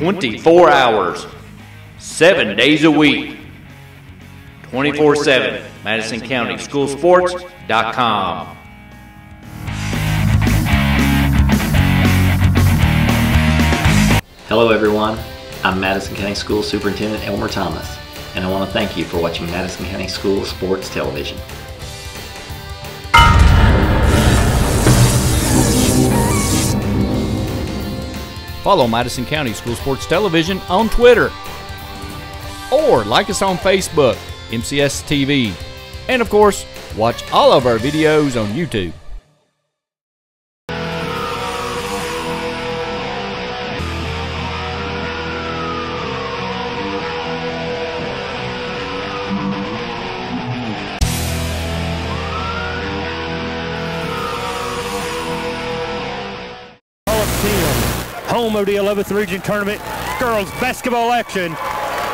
24 hours, 7 days a week, 24/7, MadisonCountySchoolSports.com. Hello everyone, I'm Madison County School Superintendent Elmer Thomas, and I want to thank you for watching Madison County School Sports Television. Follow Madison County School Sports Television on Twitter, or like us on Facebook, MCS TV, and of course, watch all of our videos on YouTube. Home of the 11th Region Tournament girls basketball action.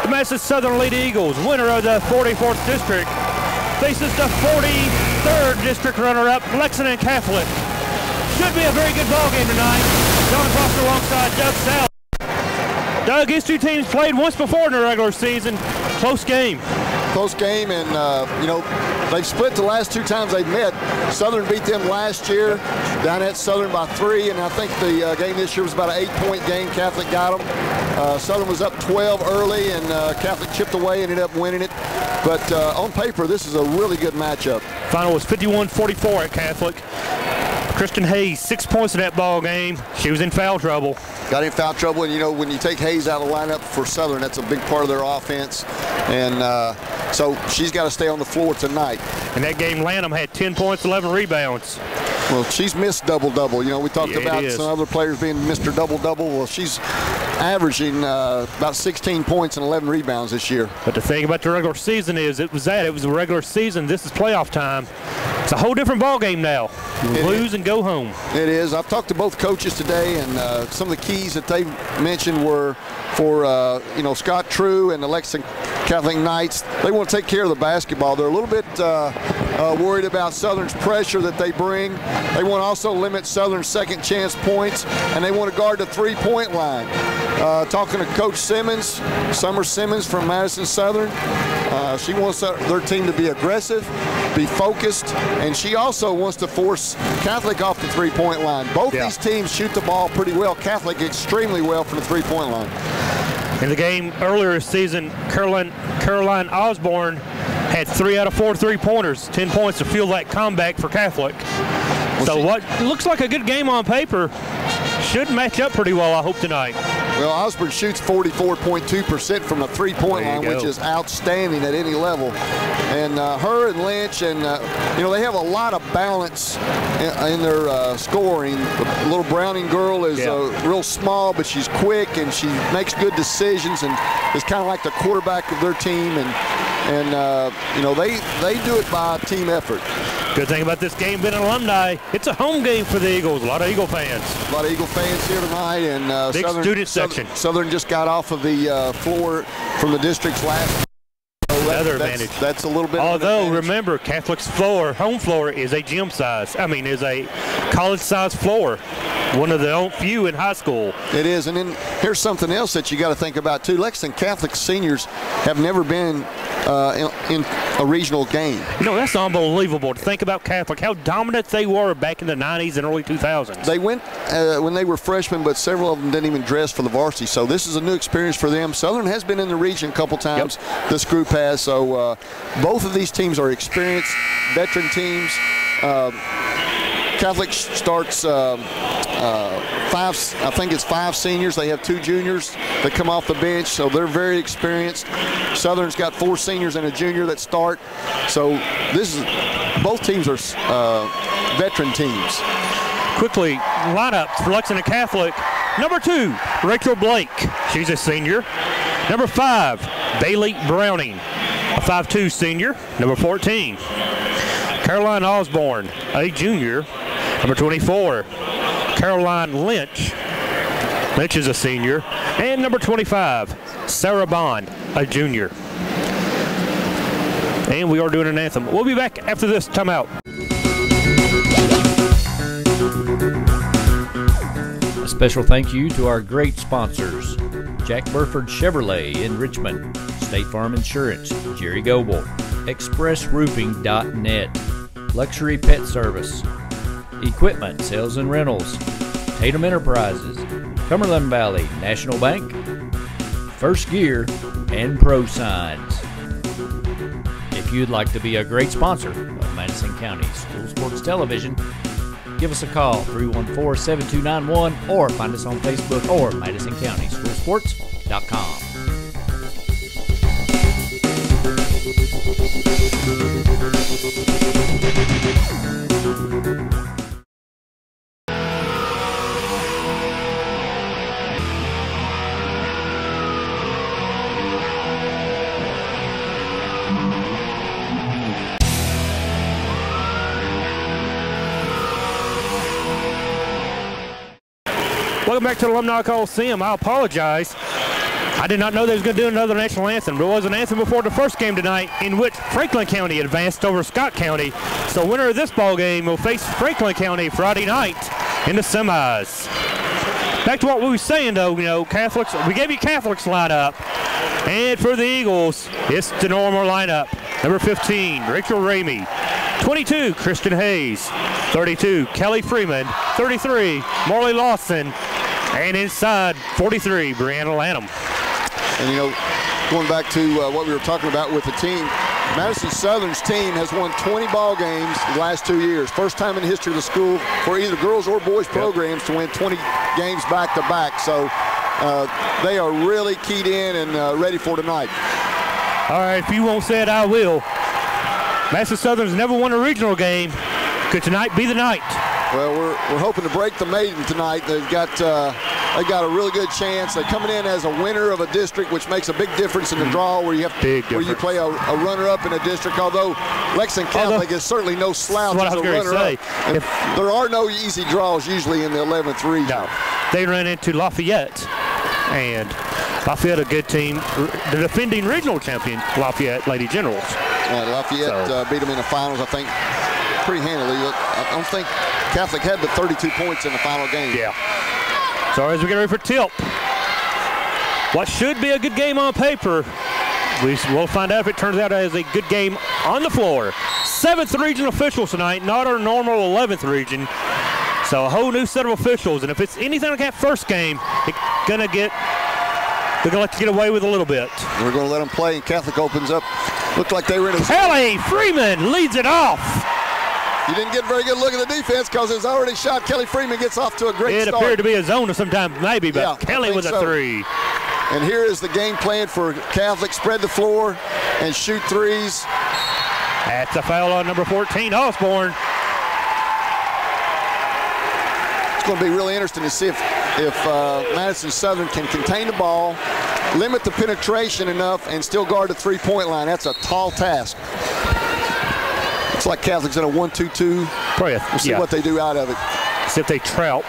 The Madison Southern Lady Eagles, winner of the 44th District, faces the 43rd District runner-up, Lex Catholic. Should be a very good ball game tonight. John Foster alongside Doug South. Doug, these two teams played once before in the regular season. Close game. Close game, and they've split the last two times they've met. Southern beat them last year down at Southern by 3, and I think the game this year was about an 8-point game. Catholic got them. Southern was up 12 early, and Catholic chipped away and ended up winning it. But on paper, this is a really good matchup. Final was 51-44 at Catholic. Kristen Hayes, 6 points in that ball game. She was in foul trouble. Got in foul trouble, and when you take Hayes out of the lineup for Southern, that's a big part of their offense. And so she's got to stay on the floor tonight. In that game, Lanham had 10 points, 11 rebounds. Well, she's missed double-double. We talked about some other players being Mr. Double-double. Well, she's averaging about 16 points and 11 rebounds this year. But the thing about the regular season is it was a regular season. This is playoff time. It's a whole different ball game now. You lose and go home. It is. I've talked to both coaches today, and some of the keys that they mentioned were for Scott True and the Lex Catholic Knights. They want to take care of the basketball. They're a little bit worried about Southern's pressure that they bring. They want to also limit Southern's second chance points, and they want to guard the three-point line. Talking to Coach Simmons, Summer Simmons from Madison Southern, she wants their team to be aggressive, be focused, and she also wants to force Catholic off the three-point line. Both these teams shoot the ball pretty well. Catholic extremely well from the three-point line. In the game earlier this season, Caroline Osborne had 3 out of 4 three-pointers, 10 points to fuel that comeback for Catholic. So what looks like a good game on paper should match up pretty well, I hope, tonight. Well, Osborne shoots 44.2% from the three-point line, which is outstanding at any level. And her and Lynch, and they have a lot of balance in their scoring. The little Browning girl is real small, but she's quick and she makes good decisions and is kind of like the quarterback of their team. And they do it by team effort. Good thing about this game being an alumni, it's a home game for the Eagles. A lot of Eagle fans. A lot of Eagle fans here tonight. And big student section. Southern just got off of the floor from the district's last. Another advantage. That's a little bit. Although, remember, Catholic's floor, home floor, is a gym size. Is a college size floor. One of the few in high school. It is. And then here's something else that you got to think about, too. Lexington Catholic seniors have never been in a regional game. That's unbelievable to think about Catholic, how dominant they were back in the 90s and early 2000s. They went when they were freshmen, but several of them didn't even dress for the varsity. So this is a new experience for them. Southern has been in the region a couple times. This group has. So both of these teams are experienced veteran teams. Catholic starts I think it's 5 seniors. They have 2 juniors that come off the bench, so they're very experienced. Southern's got 4 seniors and a junior that start. So both teams are veteran teams. Quickly, lineup for Lexington Catholic. Number 2, Rachel Blake. She's a senior. Number 5, Bailey Browning, a 5'2" senior. Number 14, Caroline Osborne, a junior. Number 24, Caroline Lynch. Lynch is a senior. And number 25, Sarah Bond, a junior. And we are doing an anthem. We'll be back after this timeout. A special thank you to our great sponsors: Jack Burford Chevrolet in Richmond, State Farm Insurance, Jerry Goble, ExpressRoofing.net, Luxury Pet Service, Equipment Sales and Rentals, Tatum Enterprises, Cumberland Valley National Bank, First Gear, and Pro Signs. If you'd like to be a great sponsor of Madison County School Sports Television, give us a call, 314-7291, or find us on Facebook or MadisonCountySchoolSports.com. Welcome back to the Alumni Coliseum. I apologize. I did not know they was going to do another national anthem. There was an anthem before the first game tonight in which Franklin County advanced over Scott County. So winner of this ball game will face Franklin County Friday night in the semis. Back to what we were saying though, you know, Catholics, we gave you Catholics lineup. And for the Eagles, it's the normal lineup. Number 15, Rachel Ramey. 22, Kristen Hayes. 32, Kelly Freeman. 33, Morley Lawson. And inside, 43, Brianna Lanham. And, you know, going back to what we were talking about with the team, Madison Southern's team has won 20 ball games the last 2 years. First time in the history of the school for either girls or boys programs to win 20 games back-to-back. So they are really keyed in and ready for tonight. All right, if you won't say it, I will. Madison Southern's never won a regional game. Could tonight be the night? Well, we're hoping to break the maiden tonight. They've got a really good chance. They're coming in as a winner of a district, which makes a big difference in the draw where you have where you play a runner-up in a district. Although Lexington Catholic is certainly no slouch as a runner-up. There are no easy draws usually in the 11th region. No, they ran into Lafayette, and Lafayette a good team. The defending regional champion, Lafayette Lady Generals. Lafayette beat them in the finals, I think, pretty handily. I don't think Catholic had the 32 points in the final game. Yeah. So as we get ready for tip, what should be a good game on paper, we'll find out if it turns out as a good game on the floor. 7th region officials tonight, not our normal 11th region. So a whole new set of officials, and if it's anything like that first game, they're gonna let you get away with a little bit. We're gonna let them play, and Catholic opens up. Looked like they were in a... Kelly Freeman leads it off. You didn't get a very good look at the defense because it was already shot. Kelly Freeman gets off to a great start. It appeared to be a zone sometimes, maybe, but yeah, Kelly with a three. And here is the game plan for Catholic. Spread the floor and shoot threes. That's a foul on number 14, Osborne. It's going to be really interesting to see if Madison Southern can contain the ball, limit the penetration enough, and still guard the three-point line. That's a tall task. Looks like Catholic's in a 1-2-2. We'll see what they do out of it. See if they trout.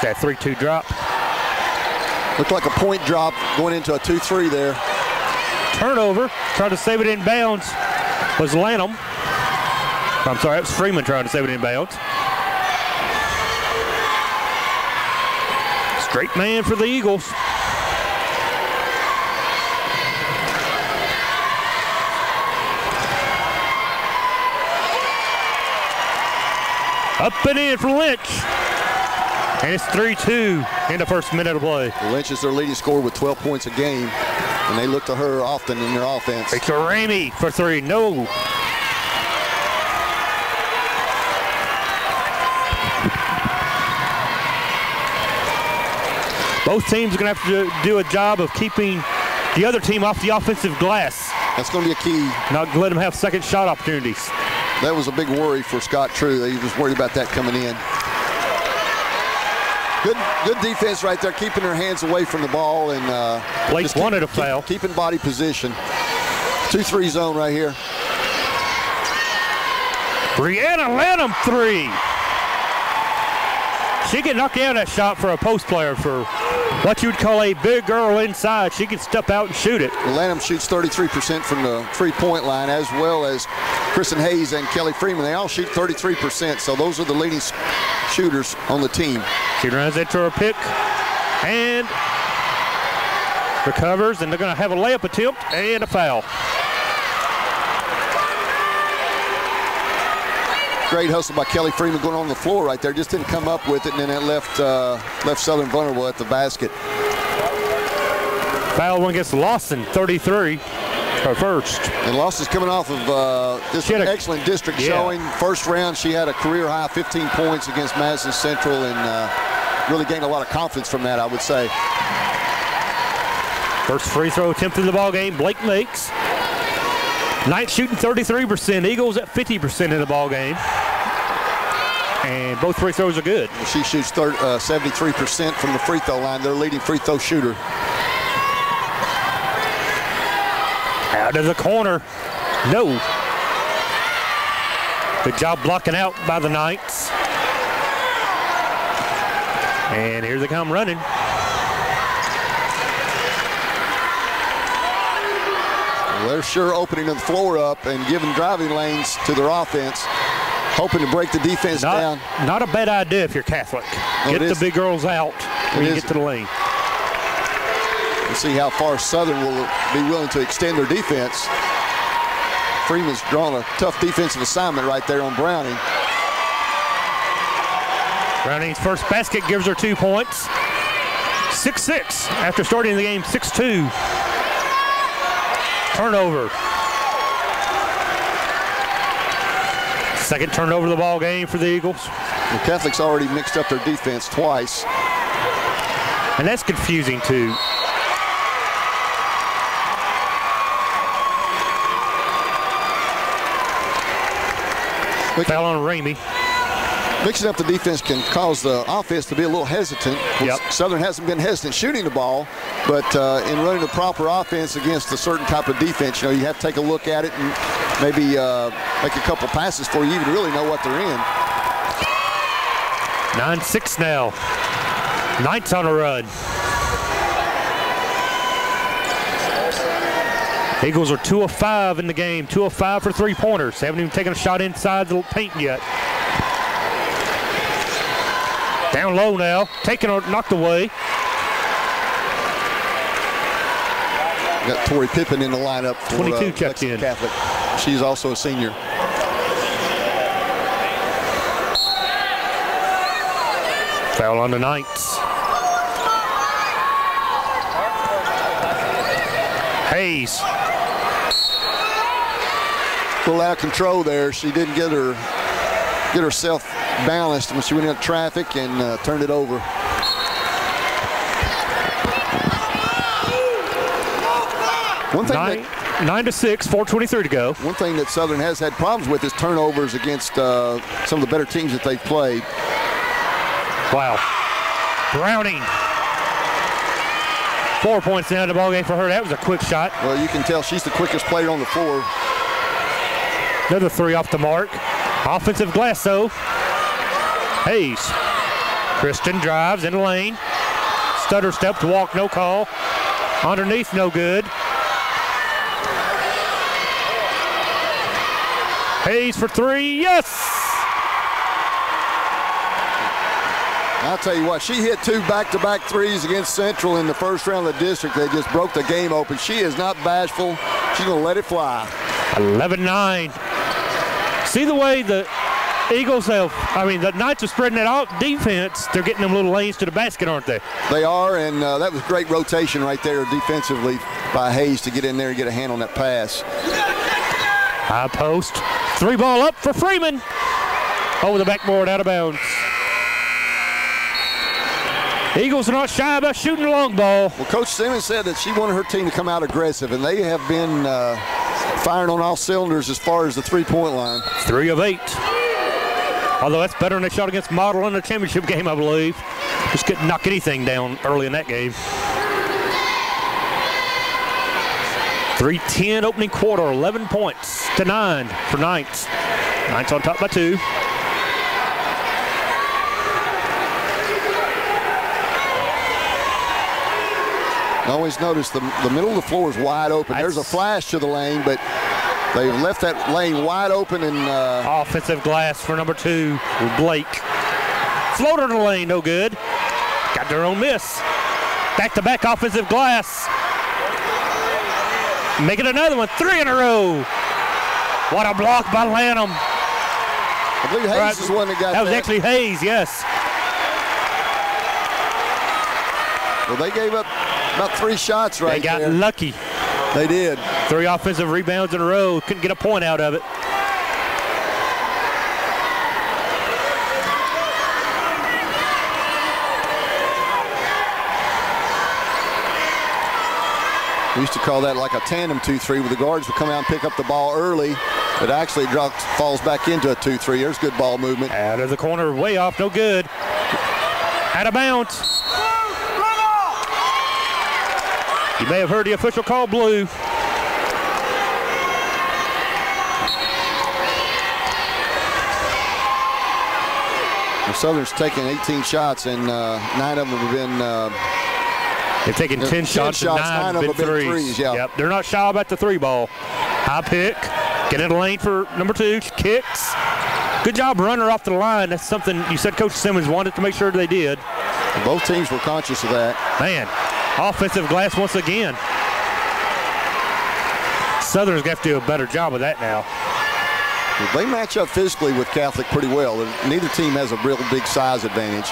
That 3-2 drop. Looked like a point drop going into a 2-3 there. Turnover. Trying to save it in bounds was Lanham. I'm sorry, it was Freeman trying to save it in bounds. Straight man for the Eagles. Up and in for Lynch. And it's 3-2 in the first minute of play. Lynch is their leading scorer with 12 points a game, and they look to her often in their offense. It's Ramey for three. No. Both teams are going to have to do a job of keeping the other team off the offensive glass. That's going to be a key. Not let them have second shot opportunities. That was a big worry for Scott True. They was worried about that coming in. Good defense right there, keeping their hands away from the ball and Blake wanted a foul. Keeping body position. 2-3 zone right here. Brianna Lanham three. She can knock down that shot for a post player for what you would call a big girl inside. She can step out and shoot it. Lanham shoots 33% from the three-point line, as well as Kristen Hayes and Kelly Freeman. They all shoot 33%, so those are the leading shooters on the team. She runs into her pick and recovers, and they're going to have a layup attempt and a foul. Great hustle by Kelly Freeman going on the floor right there. Just didn't come up with it, and then it left Southern vulnerable at the basket. Foul one against Lawson, 33, her first. And Lawson's coming off of this excellent district showing. First round, she had a career high 15 points against Madison Central, and really gained a lot of confidence from that, I would say. First free throw attempt in the ball game, Blake makes. Knights shooting 33%, Eagles at 50% in the ball game. And both free throws are good. She shoots 73% from the free throw line, their leading free throw shooter. Out of the corner, no. Good job blocking out by the Knights. And here they come running. Well, they're sure opening the floor up and giving driving lanes to their offense, hoping to break the defense down. Not a bad idea if you're Catholic. Get the big girls out when you get to the lane. We'll see how far Southern will be willing to extend their defense. Freeman's drawn a tough defensive assignment right there on Browning. Browning's first basket gives her 2 points. 6-6 after starting the game 6-2. Turnover. Second turnover of the ball game for the Eagles. The Catholics already mixed up their defense twice. And that's confusing too. Foul on Ramey. Mixing up the defense can cause the offense to be a little hesitant. Southern hasn't been hesitant shooting the ball, but in running the proper offense against a certain type of defense, you have to take a look at it and maybe make a couple passes before you even really know what they're in. 9-6 now. Knights on a run. Eagles are 2 of 5 in the game, 2 of 5 for 3-pointers. They haven't even taken a shot inside the paint yet. Down low now, knocked away. Got Tori Pippen in the lineup for 22 checked in. Catholic. She's also a senior. Foul on the Knights. Hayes. A little out of control there. She didn't get herself balanced when she went into traffic and turned it over. One thing 9-6, 4:23 to go. One thing that Southern has had problems with is turnovers against some of the better teams that they've played. Wow. Browning. 4 points down in the ballgame for her. That was a quick shot. Well, you can tell she's the quickest player on the floor. Another 3 off the mark. Offensive glass, though. Hayes. Kristen drives in the lane. Stutter step to walk, no call. Underneath, no good. Hayes for 3, yes! I'll tell you what, she hit 2 back-to-back threes against Central in the first round of the district. They just broke the game open. She is not bashful. She's going to let it fly. 11-9. See the way the Eagles the Knights are spreading it out defense. They're getting them little lanes to the basket, aren't they? They are, and that was great rotation right there defensively by Hayes to get in there and get a hand on that pass. High post. 3 ball up for Freeman. Over the backboard, out of bounds. Eagles are not shy about shooting the long ball. Well, Coach Simmons said that she wanted her team to come out aggressive, and they have been firing on all cylinders as far as the three-point line. 3 of 8. Although that's better than they shot against Model in the championship game, I believe. Just couldn't knock anything down early in that game. 3:10 opening quarter, 11 points to 9 for Knights. Knights on top by 2. I always notice the middle of the floor is wide open. There's a flash to the lane, but They've left that lane wide open and offensive glass for number 2, Blake. Floater in the lane, no good. Got their own miss. Back-to-back offensive glass. Make it another one, 3 in a row. What a block by Lanham. I believe Hayes is the one that got that. That was actually Hayes, yes. Well, they gave up about 3 shots right there. They got lucky. They did. 3 offensive rebounds in a row. Couldn't get a point out of it. We used to call that like a tandem 2-3 where the guards would come out and pick up the ball early. It actually falls back into a 2-3. There's good ball movement. Out of the corner, way off, no good. Out of bounds. You may have heard the official call blue. The Southern's taken 18 shots, and 9 of them have been they've taken 10 shots, and 9 have been threes. Yeah. Yep, they're not shy about the 3 ball. High pick, get in the lane for number 2, kicks. Good job running her off the line. That's something you said Coach Simmons wanted to make sure they did. Both teams were conscious of that. Man, offensive glass once again. Southern's got to do a better job of that now. They match up physically with Catholic pretty well. Neither team has a real big size advantage.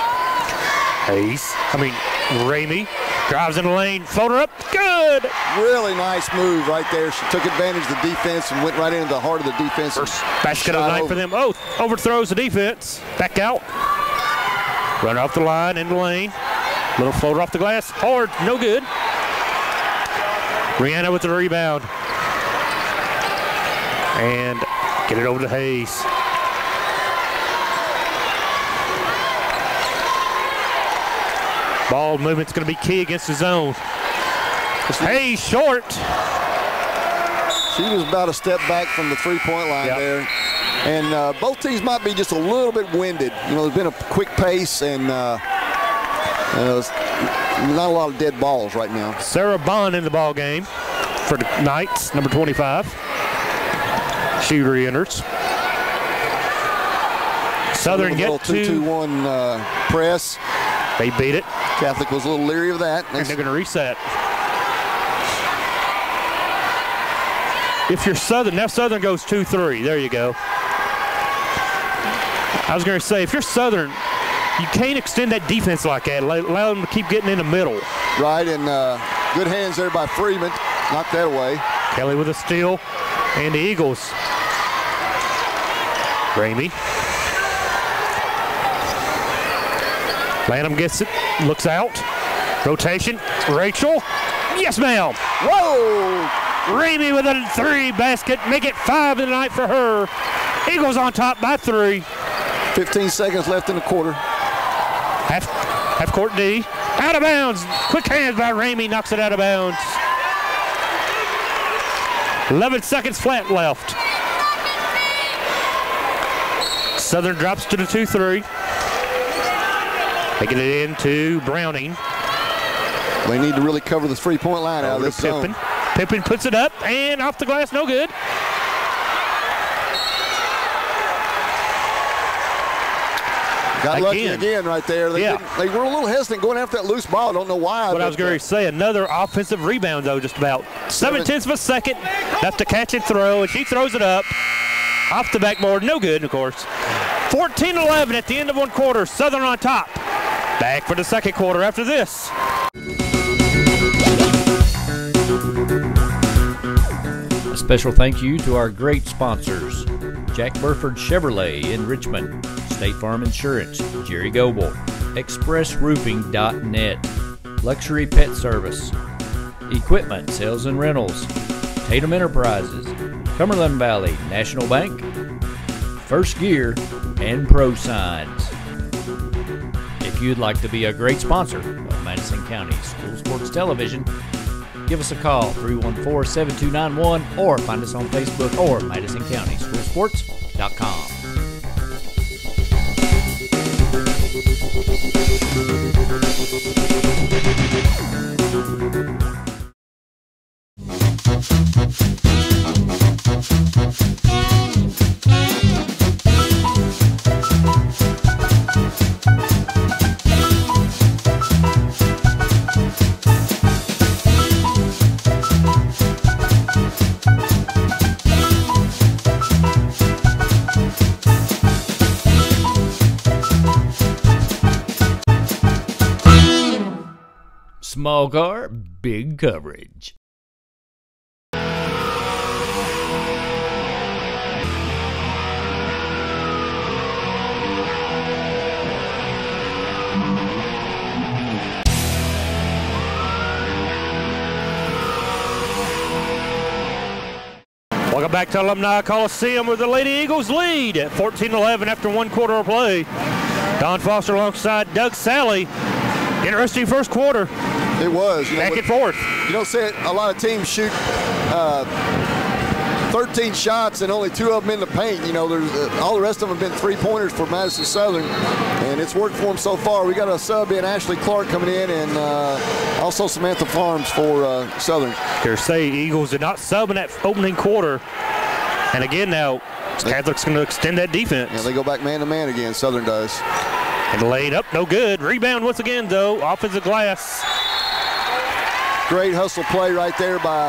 Ramey drives in the lane, floater up, good! Really nice move right there. She took advantage of the defense and went right into the heart of the defense. First basket of the night for them. Oh, overthrows the defense. Back out. Run off the line, in the lane. Little floater off the glass. Hard, no good. Brianna with the rebound. And get it over to Hayes. Ball movement's going to be key against the zone. Hayes short. She was about a step back from the three-point line there. And both teams might be just a little bit winded. You know, there's been a quick pace and there's not a lot of dead balls right now. Sarah Bond in the ball game for the Knights, number 25. She re-enters. Southern get to 2-2-1 press. They beat it. Catholic was a little leery of that. And they're going to reset. If you're Southern, now Southern goes 2-3. There you go. I was going to say, if you're Southern, you can't extend that defense like that. Allow them to keep getting in the middle. Right, and good hands there by Freeman. Knocked that away. Kelly with a steal. And the Eagles. Ramey. Lanham gets it, looks out. Rotation. Rachel. Yes, ma'am. Whoa! Ramey with a 3 basket. Make it 5 in the night for her. Eagles on top by 3. 15 seconds left in the quarter. Half court D. Out of bounds. Quick hands by Ramey. Knocks it out of bounds. 11 seconds flat left. Southern drops to the 2-3. Taking it into Browning. They need to really cover the three-point line out of this zone. Pippen puts it up and off the glass, no good. Got lucky again right there. They were a little hesitant going after that loose ball. I don't know why. But I was going to say, another offensive rebound, though, just about. 7/10 of a second left to catch and throw, and she throws it up. Off the backboard, no good, of course. 14-11 at the end of one quarter. Southern on top. Back for the second quarter after this. A special thank you to our great sponsors: Jack Burford Chevrolet in Richmond, State Farm Insurance, Jerry Goble, ExpressRoofing.net, Luxury Pet Service, Equipment Sales and Rentals, Tatum Enterprises, Cumberland Valley National Bank, First Gear, and Pro Signs. If you'd like to be a great sponsor of Madison County School Sports Television, give us a call, 314-7291, or find us on Facebook or MadisonCountySchoolSports.com. Small car, big coverage. Welcome back to Alumni Coliseum where the Lady Eagles lead at 14-11 after 1 quarter of play. Don Foster alongside Doug Sally. Interesting first quarter. It was. Back and forth. You don't see it. A lot of teams shoot 13 shots and only 2 of them in the paint. There's all the rest of them have been 3-pointers for Madison Southern, and it's worked for them so far. We got a sub in, Ashley Clark, coming in, and also Samantha Farms for Southern. Say Eagles did not sub in that opening quarter, and again now Catholic's going to extend that defense. Yeah, they go back man-to-man again, Southern does. And laid up, no good. Rebound once again, though, offensive glass. Great hustle play right there by,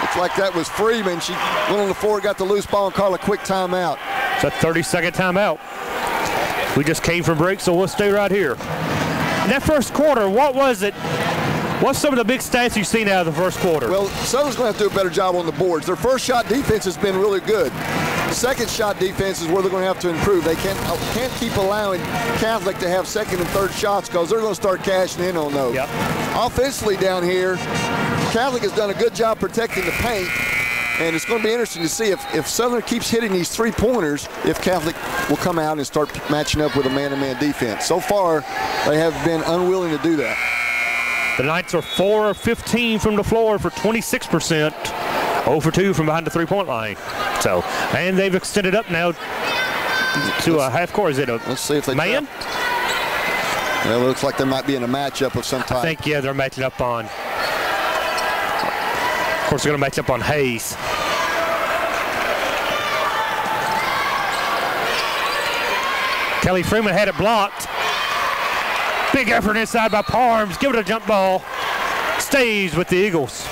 looks like that was Freeman. She went on the floor, got the loose ball, and called a quick timeout. It's a 30-second timeout. We just came from break, so we'll stay right here. In that first quarter, what was it? What's some of the big stats you've seen out of the first quarter? Well, Southern's going to have to do a better job on the boards. Their first shot defense has been really good. Second shot defense is where they're going to have to improve. They can't keep allowing Catholic to have second and third shots because they're going to start cashing in on those. Yep. Offensively down here, Catholic has done a good job protecting the paint, and it's going to be interesting to see if Southern keeps hitting these 3-pointers, if Catholic will come out and start matching up with a man-to-man defense. So far, they have been unwilling to do that. The Knights are 4 of 15 from the floor for 26%. 0 for 2 from behind the 3-point line. So, and they've extended up now to a half court. Is it a let's see if they man? Well, it looks like they might be in a matchup of some type. I think, yeah, they're matching up on. Of course, they're going to match up on Hayes. Kelly Freeman had it blocked. Big effort inside by Parms. Give it a jump ball. Stays with the Eagles.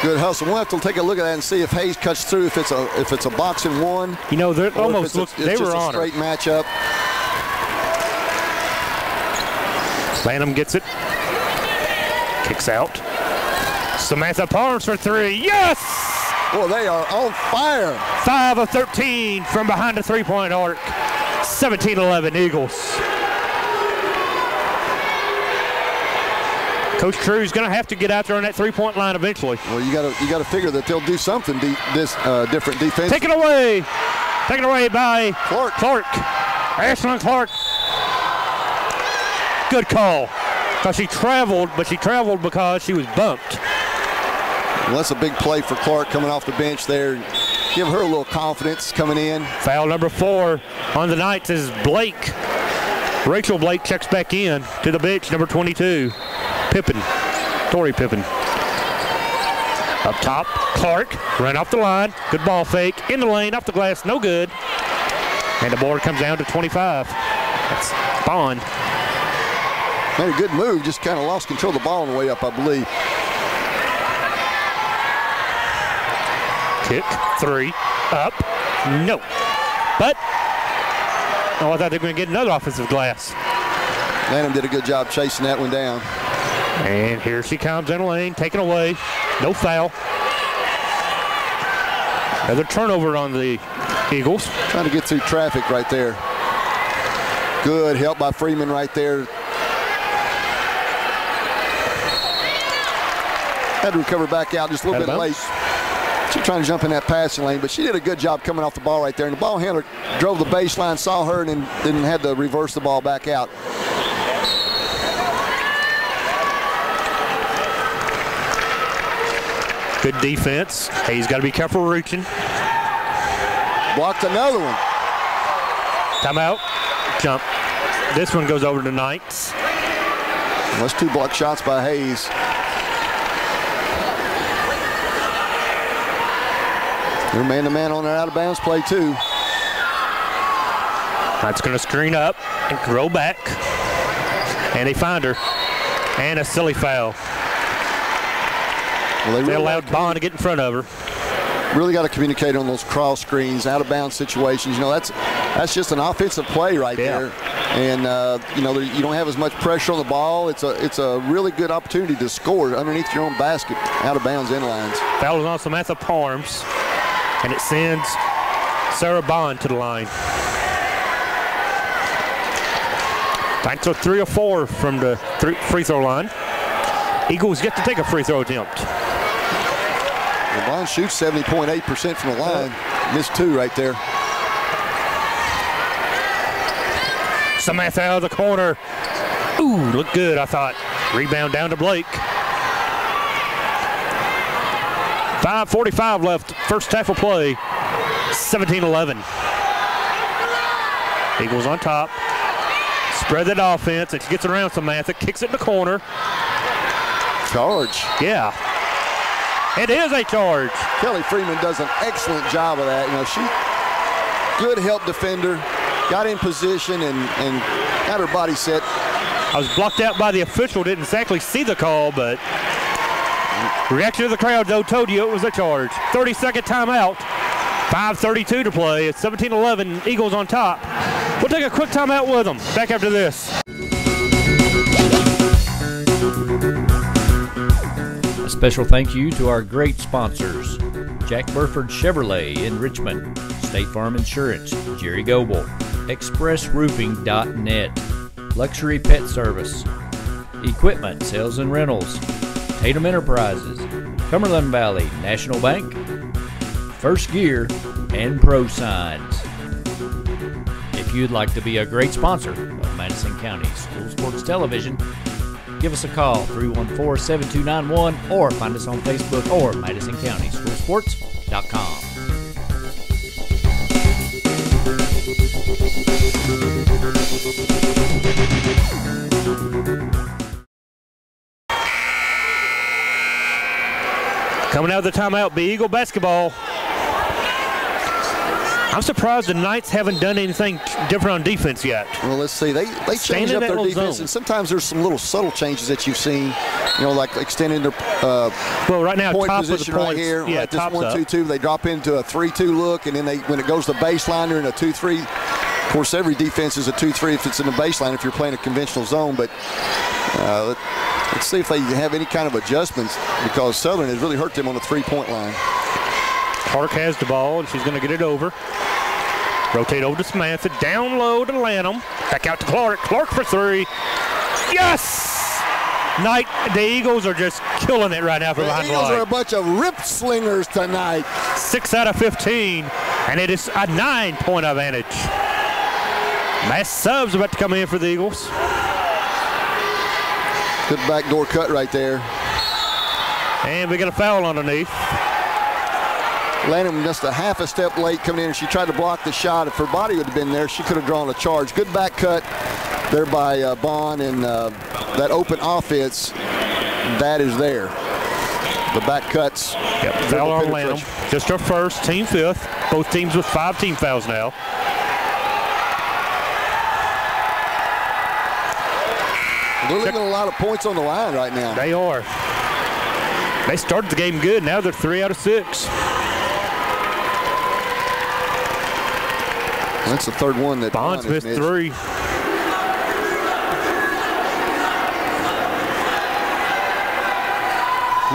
Good hustle. We'll have to take a look at that and see if Hayes cuts through. If it's a boxing one. They're almost look. They were on straight matchup. Lanham gets it. Kicks out. Samantha Parms for 3. Yes! Boy, they are on fire. 5 of 13 from behind the 3-point arc. 17-11 Eagles. Coach Crew's going to have to get out there on that 3-point line eventually. Well, you got to figure that they'll do something different defense. Taken away by Clark. Ashlyn Clark. Good call. Because she traveled, but she traveled because she was bumped. Well, that's a big play for Clark coming off the bench there. Give her a little confidence coming in. Foul number 4 on the Knights is Blake. Rachel Blake checks back in to the bench, number 22. Tori Pippen. Up top, Clark, run off the line. Good ball fake, in the lane, off the glass, no good. And the board comes down to 25. That's Bond. Made a good move, just kind of lost control of the ball on the way up, I believe. Kick, 3, up, no. But, I thought they were going to get another offensive glass. Lanham did a good job chasing that one down. And here she comes in the lane, taken away. No foul. Another turnover on the Eagles. Trying to get through traffic right there. Good help by Freeman right there. Had to recover back out just a little bit late. She's trying to jump in that passing lane, but she did a good job coming off the ball right there. And the ball handler drove the baseline, saw her, and then had to reverse the ball back out. Good defense. Hayes got to be careful reaching. Blocked another one. Timeout. Jump. This one goes over to Knights. Well, that's 2 block shots by Hayes. They're man-to-man on their out-of-bounds play, too. That's going to screen up and throw back. And they find her. And a silly foul. Well, they allowed Bond to get in front of her. Really got to communicate on those cross screens, out-of-bounds situations. That's just an offensive play right there. And you know, you don't have as much pressure on the ball. It's a really good opportunity to score underneath your own basket, out of bounds inlines. Foul is on Samantha Parms, and it sends Sarah Bond to the line. Time took 3 or 4 from the free throw line. Eagles get to take a free throw attempt. Well, Bond shoots 70.8% from the line. Missed 2 right there. Samantha out of the corner. Ooh, looked good, I thought. Rebound down to Blake. 5:45 left, first half of play. 17-11. Eagles on top. Spread that offense, and she gets around Samantha, kicks it in the corner. Charge. Yeah. It is a charge. Kelly Freeman does an excellent job of that. You know, she good help defender, got in position and got her body set. I was blocked out by the official, didn't exactly see the call, but reaction of the crowd, though, told you it was a charge. 30-second timeout. 5:32 to play. It's 17-11. Eagles on top. We'll take a quick timeout with them. Back after this. A special thank you to our great sponsors: Jack Burford Chevrolet in Richmond, State Farm Insurance, Jerry Goble, ExpressRoofing.net, Luxury Pet Service, Equipment Sales and Rentals, Tatum Enterprises, Cumberland Valley National Bank, First Gear, and Pro Signs. If you'd like to be a great sponsor of Madison County School Sports Television, give us a call, 314-7291, or find us on Facebook or MadisonCountySchoolSports.com. Coming out of the timeout, be Eagle basketball. I'm surprised the Knights haven't done anything different on defense yet. Well, let's see. They change up their defense, and sometimes there's some little subtle changes that you've seen. You know, like extending their well, right now, point top position of the right points, here. yeah, right, this tops 1-2-2. They drop into a 3-2 look, and then when it goes to baseline, they're in a 2-3. Of course, every defense is a 2-3 if it's in the baseline, if you're playing a conventional zone. But let's see if they have any kind of adjustments, because Southern has really hurt them on the three-point line. Clark has the ball, and she's going to get it over. Rotate over to Samantha, down low to Lanham. Back out to Clark. Clark for 3. Yes! The Eagles are just killing it right now from behind the line. The Eagles are a bunch of rip slingers tonight. 6 out of 15, and it is a 9-point advantage. Mass subs about to come in for the Eagles. Good backdoor cut right there. And we got a foul underneath. Lanham just a half a step late coming in, and she tried to block the shot. If her body would have been there, she could have drawn a charge. Good back cut there by Bond, and that open offense, that is there. The back cuts. Yep, foul on Lanham. Just her first, team 5th. Both teams with 5 team fouls now. They're leaving a lot of points on the line right now. They are. They started the game good. Now they're 3 out of 6. That's the third one that Bonds missed 3.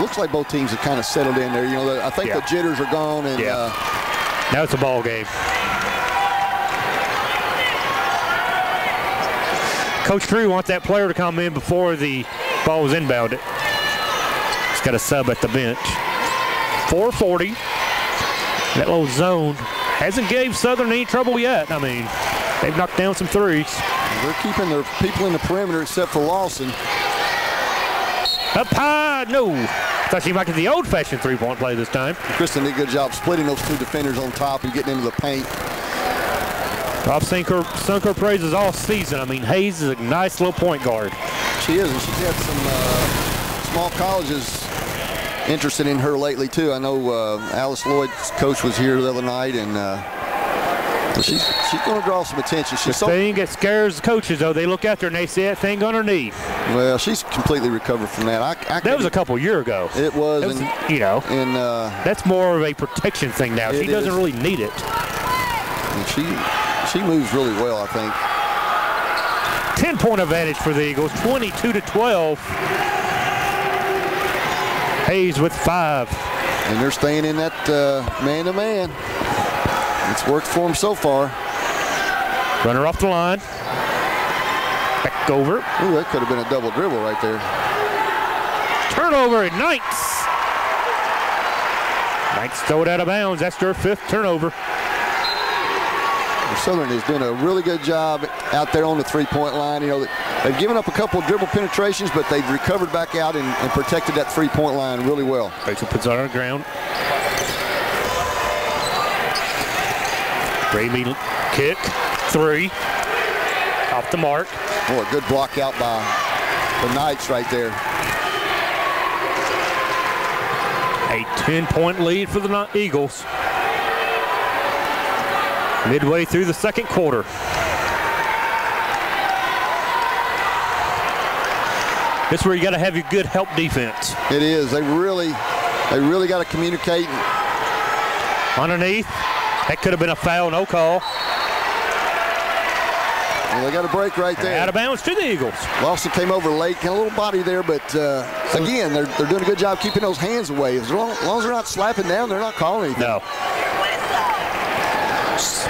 Looks like both teams have kind of settled in there. You know, I think the jitters are gone, and now it's a ball game. Coach Drew wants that player to come in before the ball was inbounded. He's got a sub at the bench. 4:40. That little zone hasn't gave Southern any trouble yet. I mean, they've knocked down some threes. They're keeping their people in the perimeter except for Lawson. Up high, no. Thought she might get the old-fashioned three-point play this time. Kristen did a good job splitting those 2 defenders on top and getting into the paint. I've sung her praises all season. I mean, Hayes is a nice little point guard. She is, and she's had some small colleges interested in her lately too. I know Alice Lloyd's coach was here the other night, and she's going to draw some attention. The thing that scares the coaches, though, they look out there and they see that thing underneath. Well, she's completely recovered from that. That was a couple years ago. It was, you know, and that's more of a protection thing now. She doesn't really need it. And she moves really well, I think. 10-point advantage for the Eagles, 22-12. Hayes with 5. And they're staying in that man-to-man. It's worked for them so far. Runner off the line. Back over. Ooh, that could have been a double dribble right there. Turnover at Knights. Knights throw it out of bounds. That's their 5th turnover. Southern is doing a really good job out there on the three-point line. You know, they've given up a couple of dribble penetrations, but they've recovered back out and protected that three-point line really well. Rachel puts it on the ground. Ramey kick, 3. Off the mark. Oh, a good block out by the Knights right there. A 10-point lead for the Eagles. Midway through the second quarter. This is where you got to have your good help defense. It is. They really got to communicate. Underneath. That could have been a foul, no call. Well, they got a break right there. Out of bounds to the Eagles. Lawson came over late, got a little body there, but again, they're doing a good job keeping those hands away. As long as they're not slapping down, they're not calling anything. No.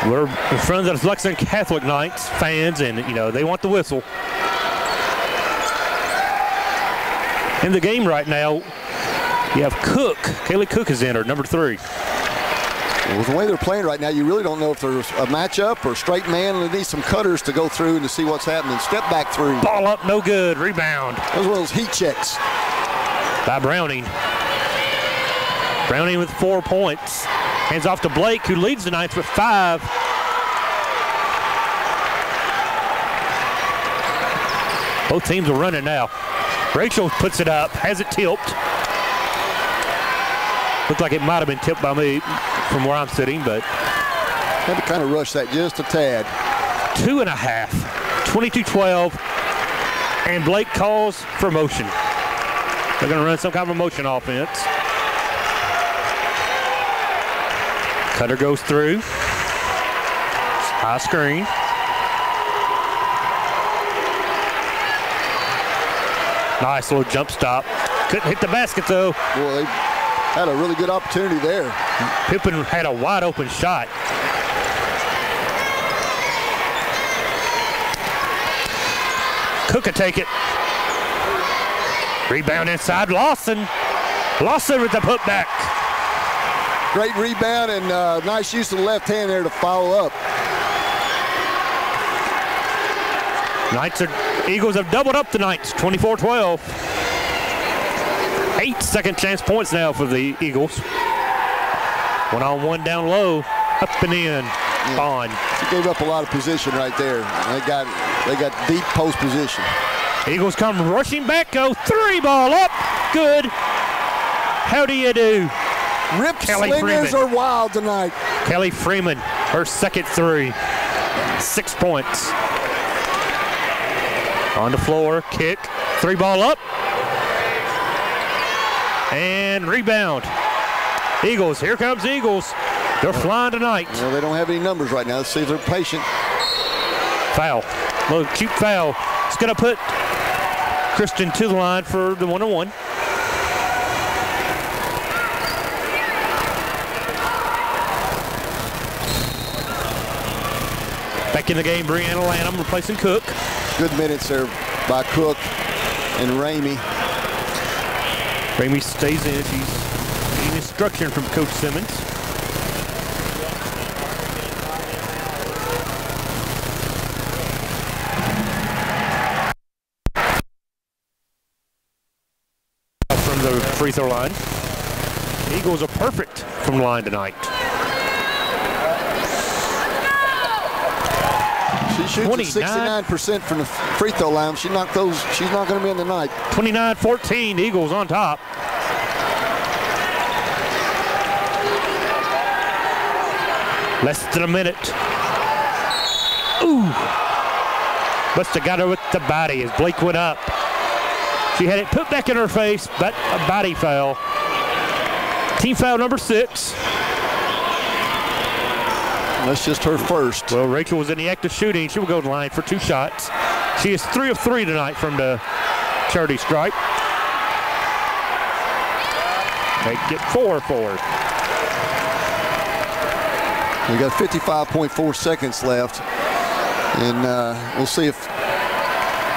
We're in front of the Lex Catholic Knights fans, and you know they want the whistle. In the game right now, you have Cook. Kaylee Cook is entered, number 3. Well, with the way they're playing right now, you really don't know if there's a matchup or straight man, and they need some cutters to go through and to see what's happening. Step back 3. Ball up, no good. Rebound. That was one of those heat checks. By Browning. Browning with 4 points. Hands off to Blake, who leads the Knights with 5. Both teams are running now. Rachel puts it up, has it tipped. Looked like it might have been tipped by me from where I'm sitting, but. Had to kind of rush that just a tad. 2.5, 22-12, and Blake calls for motion. They're going to run some kind of a motion offense. Cutter goes through. High screen. Nice little jump stop. Couldn't hit the basket though. Boy, they had a really good opportunity there. Pippen had a wide open shot. Cook could take it. Rebound inside, Lawson. Lawson with the putback. Great rebound and nice use of the left hand there to follow up. Eagles have doubled up tonight, 24-12. 8 second chance points now for the Eagles. 1-on-1 down low, up and in. Yeah. Bond. He gave up a lot of position right there. They got deep post position. Eagles come rushing back, go 3 ball up, good. How do you do? Rip Kelly slingers Freeman. are wild tonight. Kelly Freeman, her second 3. 6 points. On the floor, kick, 3 ball up. And rebound. Eagles, here comes Eagles. They're flying tonight. Well, they don't have any numbers right now. Let's see if they're patient. Foul, little cute foul. It's gonna put Kristen to the line for the 1-on-1. Back in the game, Brianna Lanham replacing Cook. Good minutes there by Cook and Ramey. Ramey stays in. She's getting instruction from Coach Simmons. From the free throw line. The Eagles are perfect from line tonight. She shoots at 69% from the free throw line. She knocked those. She's not going to be in tonight. 29-14, Eagles on top. Less than a minute. Ooh. Must have got her with the body as Blake went up. She had it put back in her face, but a body foul. Team foul number 6. That's just her first. Well, Rachel was in the act of shooting. She will go to the line for 2 shots. She is 3 of 3 tonight from the charity stripe. Make it 4 for her. We got 55.4 seconds left, and we'll see if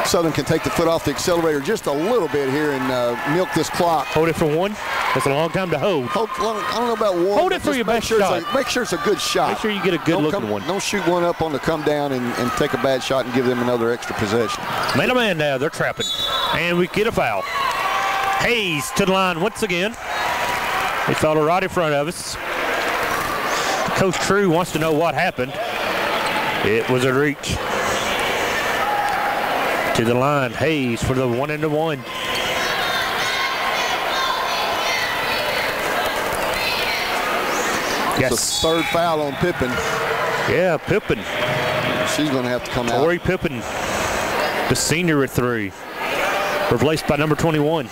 Southern can take the foot off the accelerator just a little bit here and milk this clock. Hold it for 1. That's a long time to hold. I don't know about 1. Hold it for your best shot. Make sure it's a good shot. Make sure you get a good-looking one. Don't shoot one up on the come down and take a bad shot and give them another extra possession. Man-to-man now. They're trapping. And we get a foul. Hayes to the line once again. They fell right in front of us. Coach True wants to know what happened. It was a reach. To the line, Hayes for the 1-and-1. Yes. It's the third foul on Pippen. Yeah, Pippen. She's going to have to come out. Tori Pippen, the senior at 3. Replaced by number 21.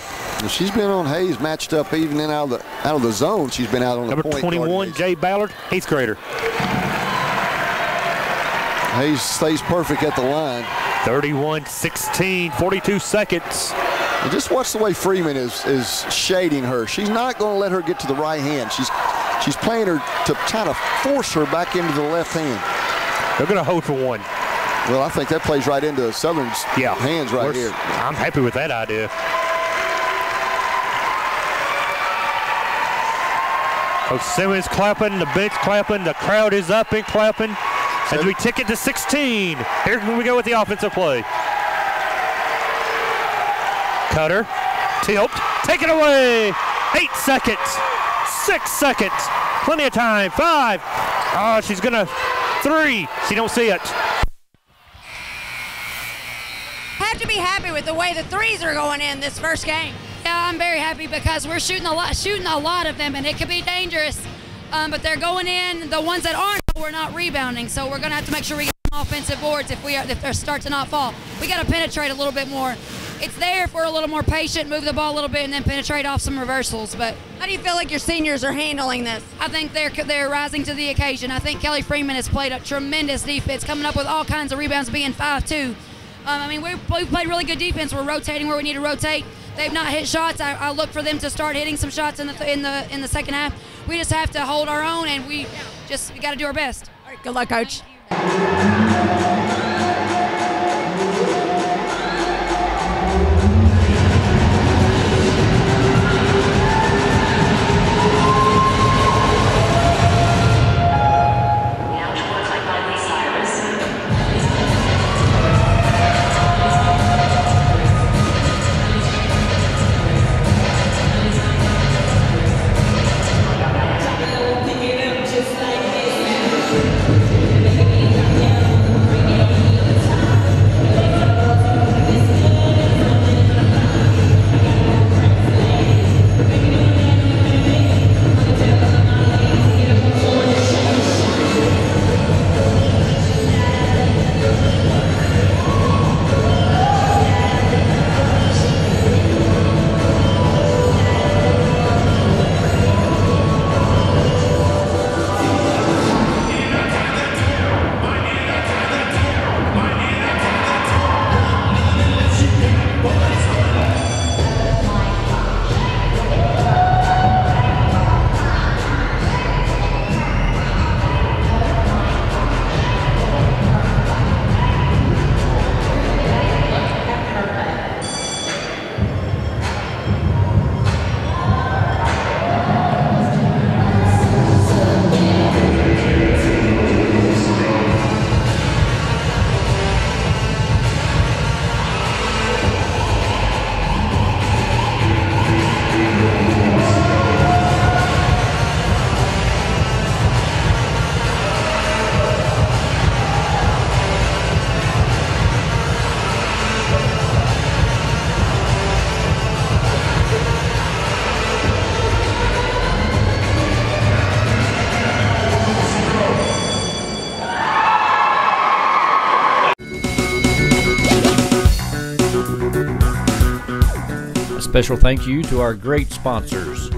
She's been on Hayes, matched up even in out of the zone. She's been out on the point. Number 21, Jay Ballard, 8th grader. Hayes stays perfect at the line. 31-16, 42 seconds. And just watch the way Freeman is shading her. She's not going to let her get to the right hand. She's playing her to try to force her back into the left hand. They're going to hold for 1. Well, I think that plays right into Southern's hands right here. I'm happy with that idea. Coach Simmons clapping, the bench clapping, the crowd is up and clapping. As we tick it to 16. Here we go with the offensive play. Cutter, tilt, take it away. 8 seconds, 6 seconds, plenty of time. 5. Oh, she's gonna 3. She don't see it. Have to be happy with the way the threes are going in this first game. Yeah, I'm very happy because we're shooting a lot of them, and it could be dangerous. But they're going in. The ones that aren't, we're not rebounding. So we're going to have to make sure we get offensive boards if they start to not fall. We got to penetrate a little bit more. It's there if we're a little more patient, move the ball a little bit, and then penetrate off some reversals. But how do you feel like your seniors are handling this? I think they're rising to the occasion. I think Kelly Freeman has played a tremendous defense, coming up with all kinds of rebounds, being 5'2". I mean, we've played really good defense. We're rotating where we need to rotate. They've not hit shots. I look for them to start hitting some shots in the second half. We just have to hold our own, and we got to do our best. All right, good luck, Coach. Special thank you to our great sponsors: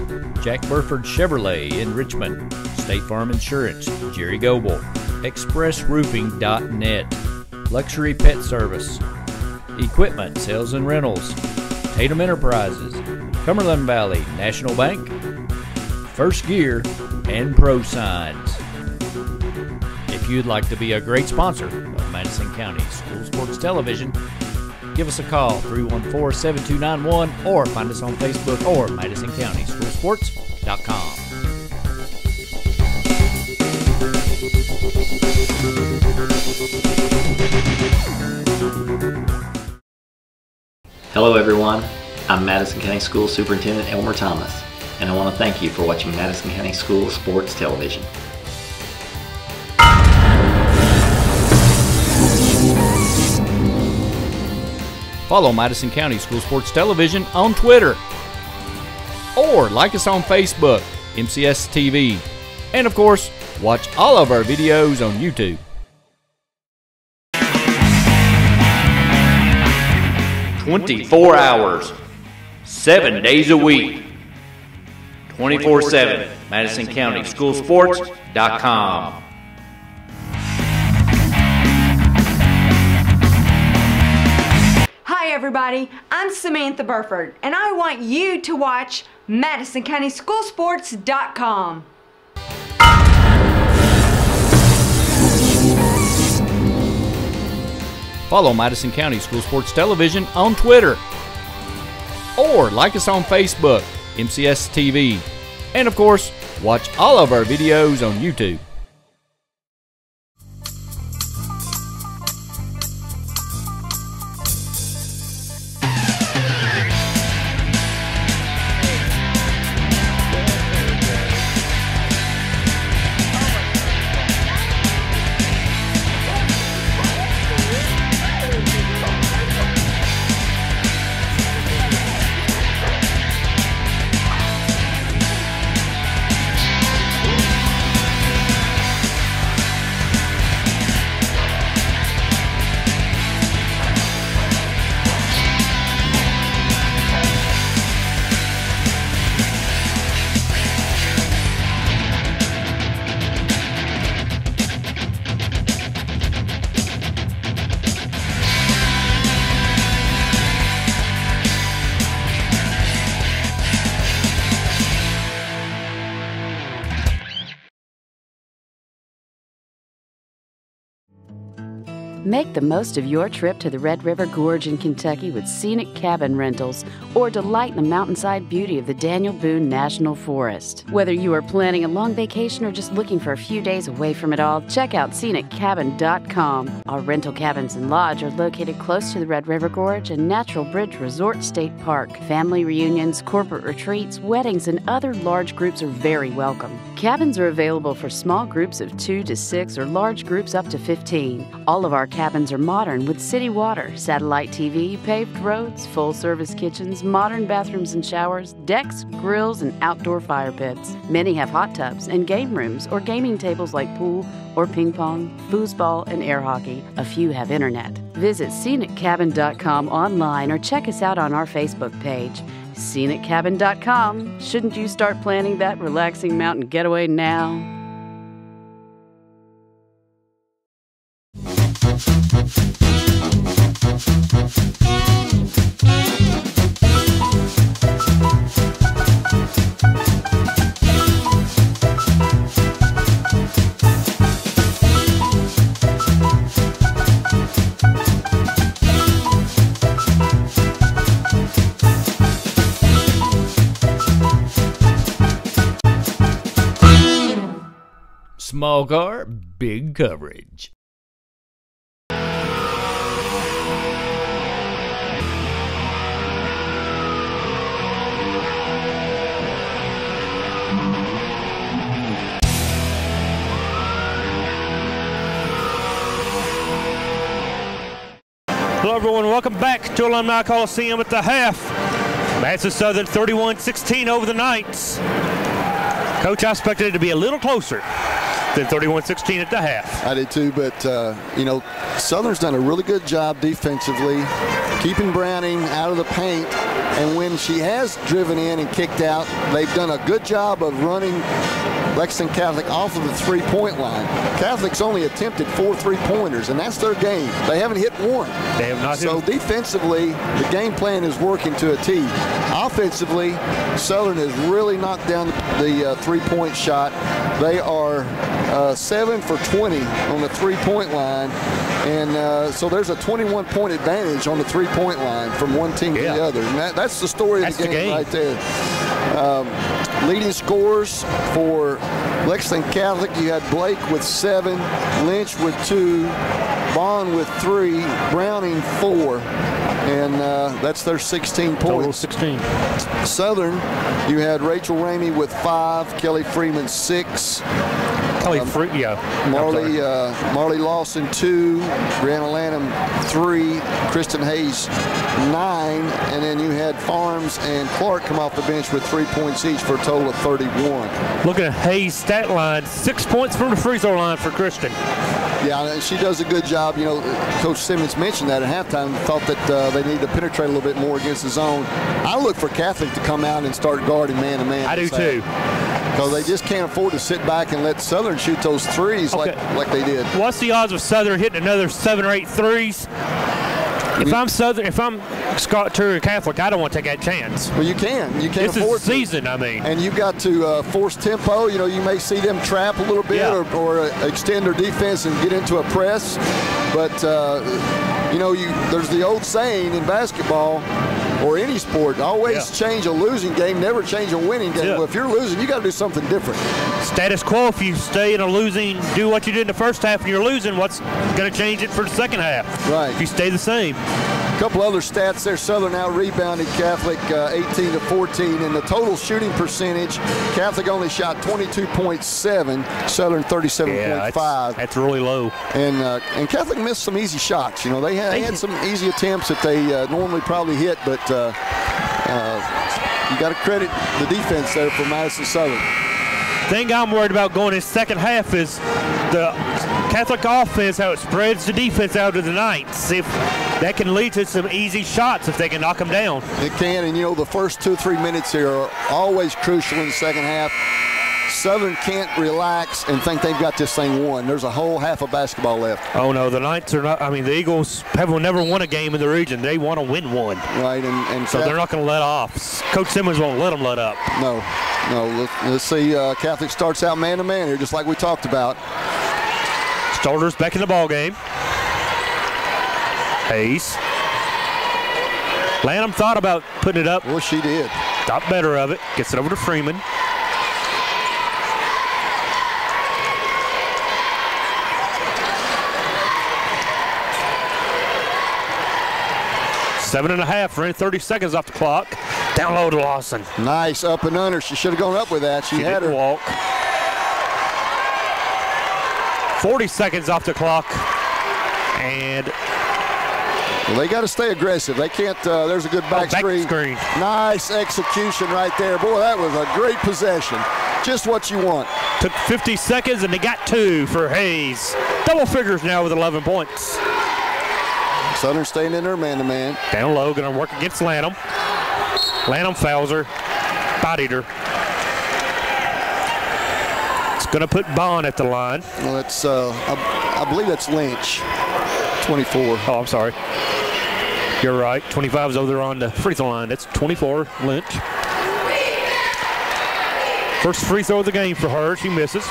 Jack Burford Chevrolet in Richmond, State Farm Insurance, Jerry Goble, ExpressRoofing.net, Luxury Pet Service, Equipment Sales and Rentals, Tatum Enterprises, Cumberland Valley National Bank, First Gear, and Pro Signs. If you'd like to be a great sponsor of Madison County School Sports Television, give us a call, 314-7291, or find us on Facebook or MadisonCountySchoolSports.com. Hello everyone, I'm Madison County School Superintendent Elmer Thomas, and I want to thank you for watching Madison County School Sports Television. Follow Madison County School Sports Television on Twitter, or like us on Facebook, MCS TV, and of course, watch all of our videos on YouTube. 24 hours, 7 days a week, 24/7, MadisonCountySchoolSports.com. Hi everybody, I'm Samantha Burford, and I want you to watch MadisonCountySchoolSports.com. Follow Madison County School Sports Television on Twitter, or like us on Facebook, MCS TV, and of course, watch all of our videos on YouTube. Make the most of your trip to the Red River Gorge in Kentucky with scenic cabin rentals, or delight in the mountainside beauty of the Daniel Boone National Forest. Whether you are planning a long vacation or just looking for a few days away from it all, check out ScenicCabin.com. Our rental cabins and lodge are located close to the Red River Gorge and Natural Bridge Resort State Park. Family reunions, corporate retreats, weddings, and other large groups are very welcome. Cabins are available for small groups of 2 to 6 or large groups up to 15. All of our cabins are modern with city water, satellite TV, paved roads, full-service kitchens, modern bathrooms and showers, decks, grills, and outdoor fire pits. Many have hot tubs and game rooms or gaming tables like pool or ping pong, foosball, and air hockey. A few have internet. Visit ScenicCabin.com online or check us out on our Facebook page. ScenicCabin.com. Shouldn't you start planning that relaxing mountain getaway now? Small car, big coverage. Hello everyone, welcome back to Alumni Coliseum at the half. Madison Southern 31-16 over the Knights. Coach, I expected it to be a little closer. Then 31-16 at the half. I did too, but you know, Southern's done a really good job defensively, keeping Browning out of the paint. And when she has driven in and kicked out, they've done a good job of running Lexington Catholic off of the three-point line. Catholic's only attempted 4 3-pointers, and that's their game. They haven't hit one. They have not. So defensively, the game plan is working to a T. Offensively, Southern has really knocked down the three-point shot. They are 7 for 20 on the three-point line, and so there's a 21-point advantage on the three-point line from one team to the other. And that's the story of the game right there. Leading scorers for Lexington Catholic, you had Blake with 7, Lynch with 2, Bond with 3, Browning 4, and that's their 16 points. Total 16. Southern, you had Rachel Ramey with 5, Kelly Freeman 6. Marley Lawson 2, Brianna Lanham 3, Kristen Hayes 9, and then you had Farms and Clark come off the bench with 3 points each for a total of 31. Looking at Hayes' stat line, 6 points from the free throw line for Kristen. Yeah, she does a good job. You know, Coach Simmons mentioned that at halftime, thought that they need to penetrate a little bit more against the zone. I look for Catholic to come out and start guarding man-to-man. I do too. Because they just can't afford to sit back and let Southern shoot those threes like they did. What's the odds of Southern hitting another 7 or 8 threes? If I'm Scott Turner Catholic, I don't want to take that chance. Well, you can. You can't afford afford to. This is season, I mean. And you've got to force tempo. You know, you may see them trap a little bit or extend their defense and get into a press. But, you know, there's the old saying in basketball or any sport, always change a losing game, never change a winning game. Well, if you're losing, you got to do something different. Status quo, if you stay in a losing, do what you did in the first half and you're losing, what's going to change it for the second half? Right. If you stay the same. A couple other stats there. Southern out rebounded Catholic 18 to 14, and the total shooting percentage, Catholic only shot 22.7, Southern 37.5. That's really low. And Catholic missed some easy shots. You know, they had some easy attempts that they normally probably hit, but you got to credit the defense there for Madison Southern. The thing I'm worried about going in second half is the Catholic offense, how it spreads the defense out to the ninths. If that can lead to some easy shots if they can knock them down. It can, and you know, the first 2 or 3 minutes here are always crucial in the second half. Southern can't relax and think they've got this thing won. There's a whole half of basketball left. Oh, no, the Knights are not. I mean, the Eagles have never won a game in the region. They want to win one. Right, and so they're not going to let off. Coach Simmons won't let them let up. No. Let's see. Catholic starts out man-to-man here, just like we talked about. Starters back in the ball game. Hayes. Lanham thought about putting it up. Well, she did. Thought better of it. Gets it over to Freeman. Seven and a half, ran 30 seconds off the clock. Down low to Lawson. Nice up and under. She should have gone up with that. She had her walk. 40 seconds off the clock. And well, they got to stay aggressive. They can't. There's a good back screen. Nice execution right there. Boy, that was a great possession. Just what you want. Took 50 seconds, and they got 2 for Hayes. Double figures now with 11 points. Southern staying in there man-to-man. Down low, going to work against Lanham. Lanham fouls her, bodied her. It's going to put Bond at the line. Well, that's, I believe that's Lynch, 24. Oh, I'm sorry. You're right. 25 is over there on the free throw line. That's 24, Lynch. First free throw of the game for her. She misses.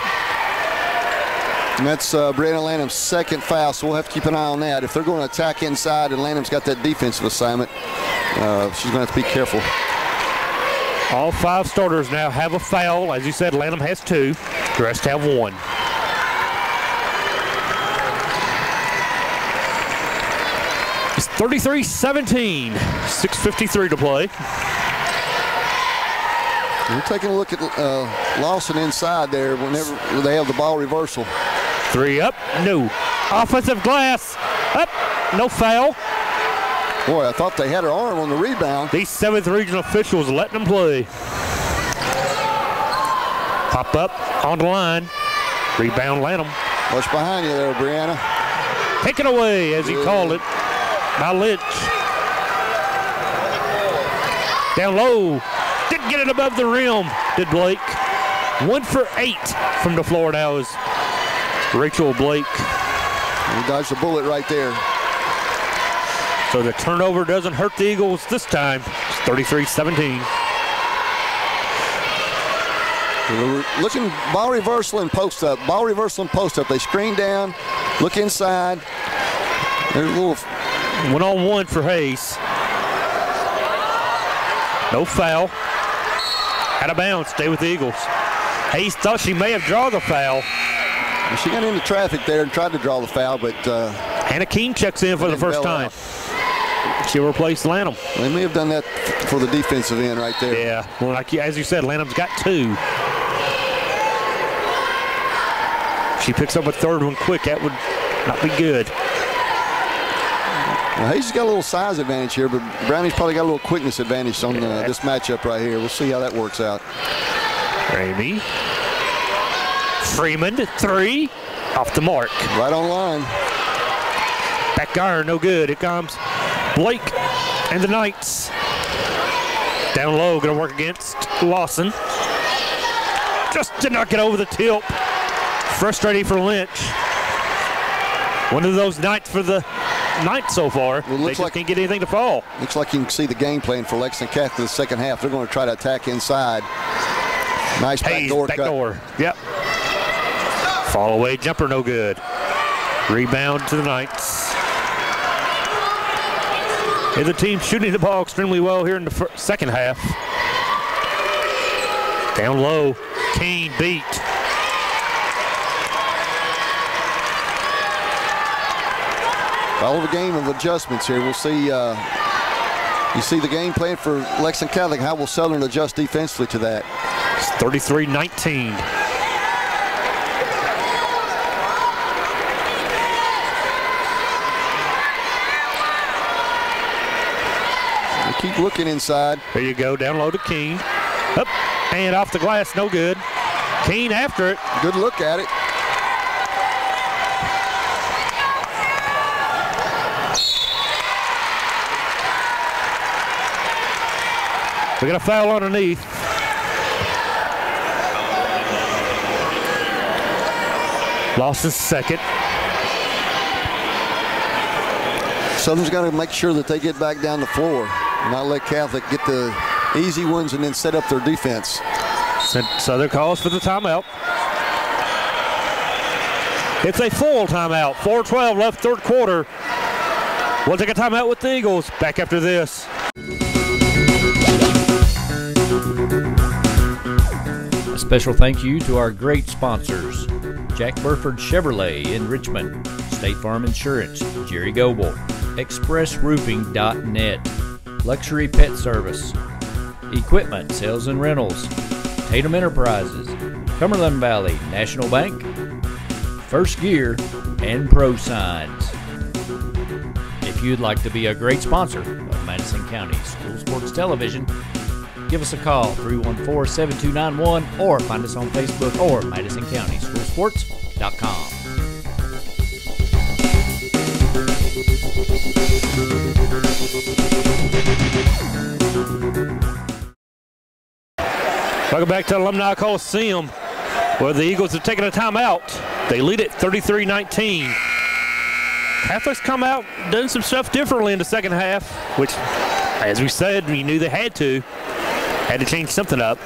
And that's Brianna Lanham's second foul, so we'll have to keep an eye on that. If they're going to attack inside and Lanham's got that defensive assignment, she's going to have to be careful. All 5 starters now have a foul. As you said, Lanham has 2. The rest have 1. It's 33-17. 6:53 to play. We're taking a look at Lawson inside there whenever they have the ball reversal. 3 up, no. Offensive glass, up, no foul. Boy, I thought they had her arm on the rebound. These 7th region officials letting them play. Pop up, on the line. Rebound Lanham. What's behind you there, Brianna? Taken away, as he called it, by Lynch. Down low. Didn't get it above the rim, did Blake. 1 for 8 from the floor now is Rachel Blake. He dodged a bullet right there. So the turnover doesn't hurt the Eagles this time. It's 33-17. Looking, ball reversal and post up. Ball reversal and post up. They screen down, look inside. There's a little 1-on-1 for Hayes. No foul. Out of bounds. Stay with the Eagles. Hayes thought she may have drawn the foul. She got into traffic there and tried to draw the foul, but Hannah Keene checks in for the first time. She replaced Lanham. They may have done that for the defensive end right there. Yeah, well, like as you said, Lanham's got 2. She picks up a third one quick. That would not be good. Well, Hayes has got a little size advantage here, but Brownie's probably got a little quickness advantage on this matchup right here. We'll see how that works out. Ramey. Freeman, 3. Off the mark. Right on line. Back iron, no good. Here comes Blake and the Knights. Down low, going to work against Lawson. Just did not get over the tilt. Frustrating for Lynch. One of those nights for the Knights so far. Well, they just can't get anything to fall. Looks like you can see the game plan for Lexington Catholic in the second half. They're going to try to attack inside. Nice backdoor cut. Yep. Fall away jumper, no good. Rebound to the Knights. And the team shooting the ball extremely well here in the second half. Down low, Keene beat. All of a game of adjustments here. We'll see. You see the game plan for Lexington Catholic. How will Southern adjust defensively to that? It's 33-19. Keep looking inside. There you go, down low to Keene. Up and off the glass, no good. Keene after it. Good look at it. We got a foul underneath. Lawson's second. Southern's got to make sure that they get back down the floor. Not let Catholic get the easy ones and then set up their defense. Southern calls for the timeout. It's a full timeout. 4:12 left, third quarter. We'll take a timeout with the Eagles. Back after this. A special thank you to our great sponsors: Jack Burford Chevrolet in Richmond, State Farm Insurance, Jerry Goble, ExpressRoofing.net, Luxury Pet Service, Equipment Sales and Rentals, Tatum Enterprises, Cumberland Valley National Bank, First Gear, and Pro Signs. If you'd like to be a great sponsor of Madison County School Sports Television, give us a call, 314-7291, or find us on Facebook or MadisonCountySchoolSports.com. Welcome back to Alumni Coliseum, where the Eagles have taken a timeout. They lead it 33-19. Catholics come out doing some stuff differently in the second half, which, as we said, we knew they had to change something up.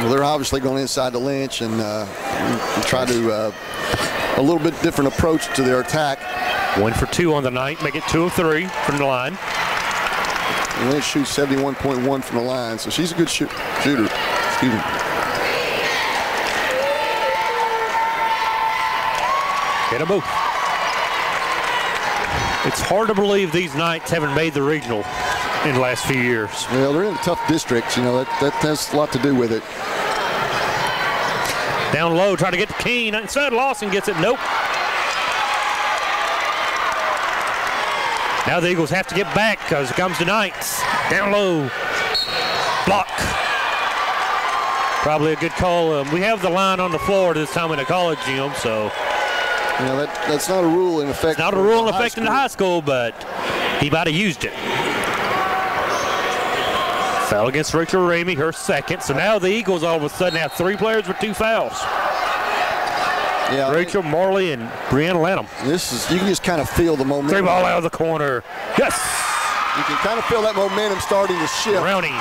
Well, they're obviously going inside the Lynch and try to a little bit different approach to their attack. 1 for 2 on the night, make it 2 of 3 from the line. Lynch shoots 71.1 from the line, so she's a good shooter. Excuse me. Get a move. It's hard to believe these Knights haven't made the regional in the last few years. Well, they're in a tough district. You know, that has a lot to do with it. Down low, trying to get to Keene. Inside, Lawson gets it. Nope. Now the Eagles have to get back because it comes to Knights. Down low. Block. Probably a good call. We have the line on the floor this time in the college gym, so. You know, that's not a rule in effect. It's not a rule in effect in the high school, but he might have used it. Foul against Rachel Ramey, her second. So now the Eagles all of a sudden have 3 players with 2 fouls. Yeah, Rachel, Marley, and Brianna Lanham. You can just kind of feel the momentum. 3 ball out of the corner. Yes! You can kind of feel that momentum starting to shift. Browning.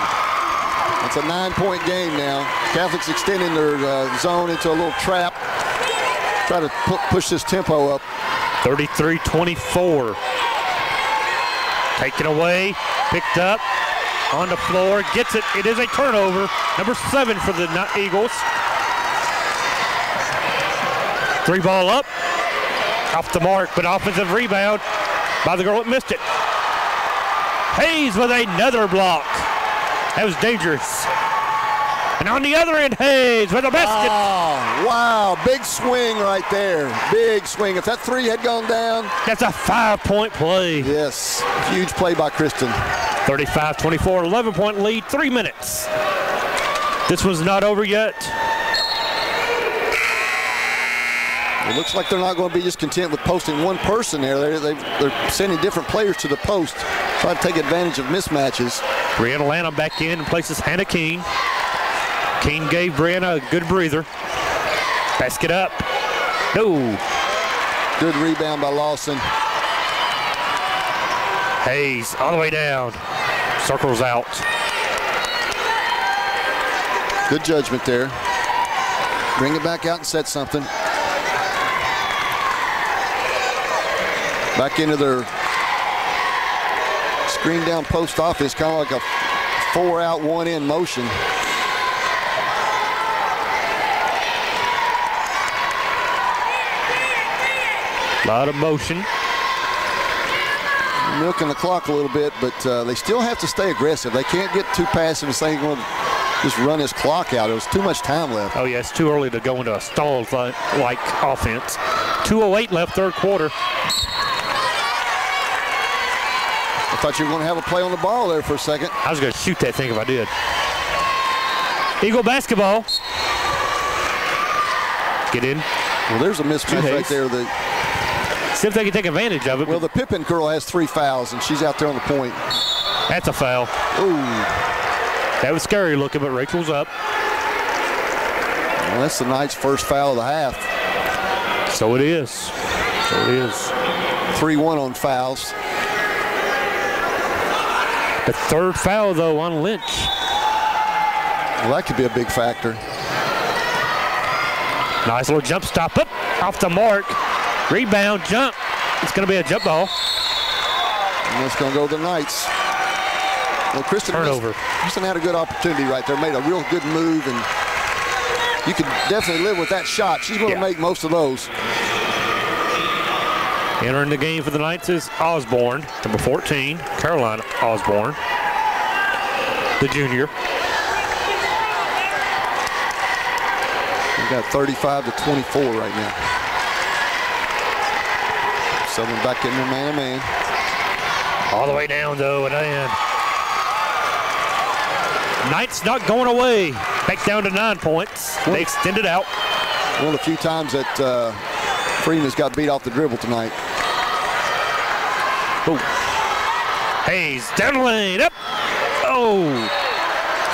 It's a 9-point game now. Catholic's extending their zone into a little trap. Try to push this tempo up. 33-24. Taken away, picked up, on the floor, gets it. It is a turnover. Number 7 for the Eagles. 3 ball up, off the mark, but offensive rebound by the girl that missed it. Hayes with another block. That was dangerous. And on the other end, Hayes with a basket. Oh, wow, big swing right there. Big swing. If that 3 had gone down. That's a 5-point play. Yes, huge play by Kristen. 35-24, 11-point lead, 3 minutes. This was not over yet. It looks like they're not going to be just content with posting one person there. They're sending different players to the post, trying to take advantage of mismatches. Brianna Lanham back in and places Hannah Keene. Keene gave Brianna a good breather. Basket up. No. Good rebound by Lawson. Hayes all the way down. Circles out. Good judgment there. Bring it back out and set something. Back into their screen down post offense, kind of like a 4-out, 1-in motion. A lot of motion. Milking the clock a little bit, but they still have to stay aggressive. They can't get too passive and say, well, just run this clock out. There's too much time left. Oh, yeah, it's too early to go into a stall-like offense. 2:08 left, third quarter. I thought you were going to have a play on the ball there for a second. I was going to shoot that thing if I did. Eagle basketball. Get in. Well, there's a mismatch right there. See if they can take advantage of it. Well, the Pippin girl has 3 fouls, and she's out there on the point. That's a foul. Ooh. That was scary looking, but Rachel's up. Well, that's the Knights' first foul of the half. So it is. 3-1 on fouls. The third foul, though, on Lynch. Well, that could be a big factor. Nice little jump stop up off the mark. Rebound, jump. It's going to be a jump ball. And it's going to go to the Knights. Well, Kristen had a good opportunity right there. Made a real good move, and you could definitely live with that shot. She's going to make most of those. Entering the game for the Knights is Osborne, number 14, Caroline Osborne, the junior. We got 35-24 right now. Southern back in the man-to-man. All the way down, though, and in. Knights not going away. Back down to 9 points. They extended out. One of the few times that Freeman's got beat off the dribble tonight. Ooh. Hayes down the lane, up. Oh,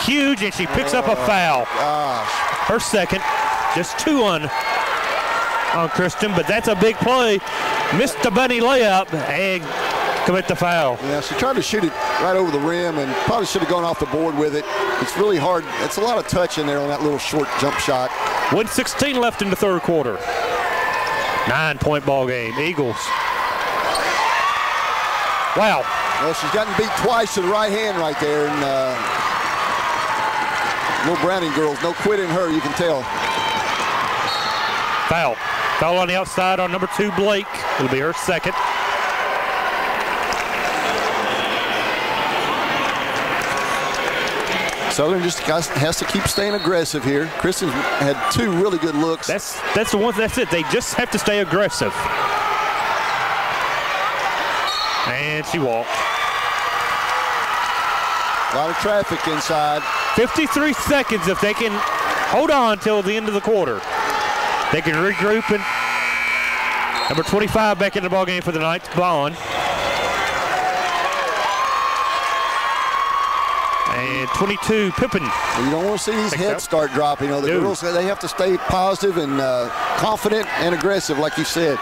huge, and she picks up a foul. Gosh. Her second, just 2 on Kristen, but that's a big play. Missed the bunny layup and commit the foul. Yeah, she tried to shoot it right over the rim and probably should have gone off the board with it. It's really hard. It's a lot of touch in there on that little short jump shot. 1:16 left in the third quarter. 9-point ball game. Eagles. Wow. Well, she's gotten beat twice to the right hand right there. And little Browning girls, no quit in her, you can tell. Foul. Foul on the outside on number 2, Blake. It'll be her second. Southern just has to keep staying aggressive here. Kristen had 2 really good looks. That's the one. That's it. They just have to stay aggressive. And she walked. A lot of traffic inside. 53 seconds if they can hold on till the end of the quarter. They can regroup and number 25 back in the ballgame for the Knights, Bond. And 22, Pippin. You don't want to see these heads start dropping. You know, the girls, they have to stay positive and confident and aggressive, like you said.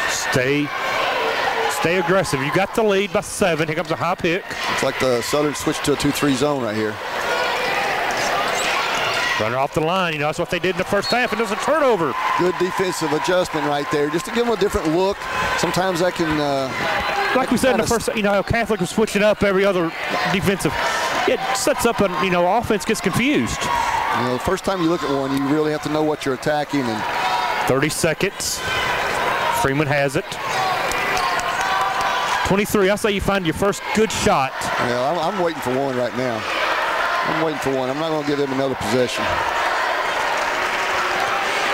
Stay aggressive. You got the lead by 7. Here comes a high pick. It's like the Southern switched to a 2-3 zone right here. Runner off the line. You know, that's what they did in the first half, and there's a turnover. Good defensive adjustment right there, just to give them a different look. Sometimes that can like we said in the first, you know, how Catholic was switching up every other defensive. It sets up, you know, offense gets confused. You know, the first time you look at one, you really have to know what you're attacking. And 30 seconds. Freeman has it. 23, I say you find your first good shot. Yeah, I'm waiting for one right now. I'm waiting for one. I'm not going to give them another possession.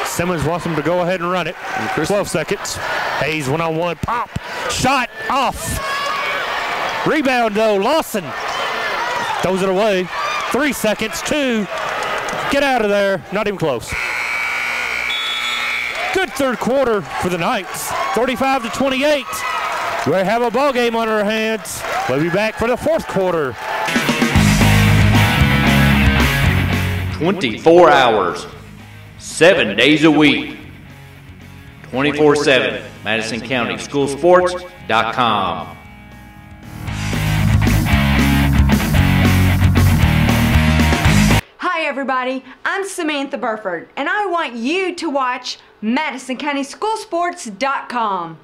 Simmons wants them to go ahead and run it. 12 seconds. Hayes one-on-one. Pop. Shot off. Rebound, though. Lawson throws it away. 3 seconds. 2. Get out of there. Not even close. Good third quarter for the Knights. 35-28. We have a ball game on our hands. We'll be back for the fourth quarter. 24 hours, 7 days a week, 24/7, MadisonCountySchoolSports.com. Hi everybody, I'm Samantha Burford, and I want you to watch MadisonCountySchoolSports.com.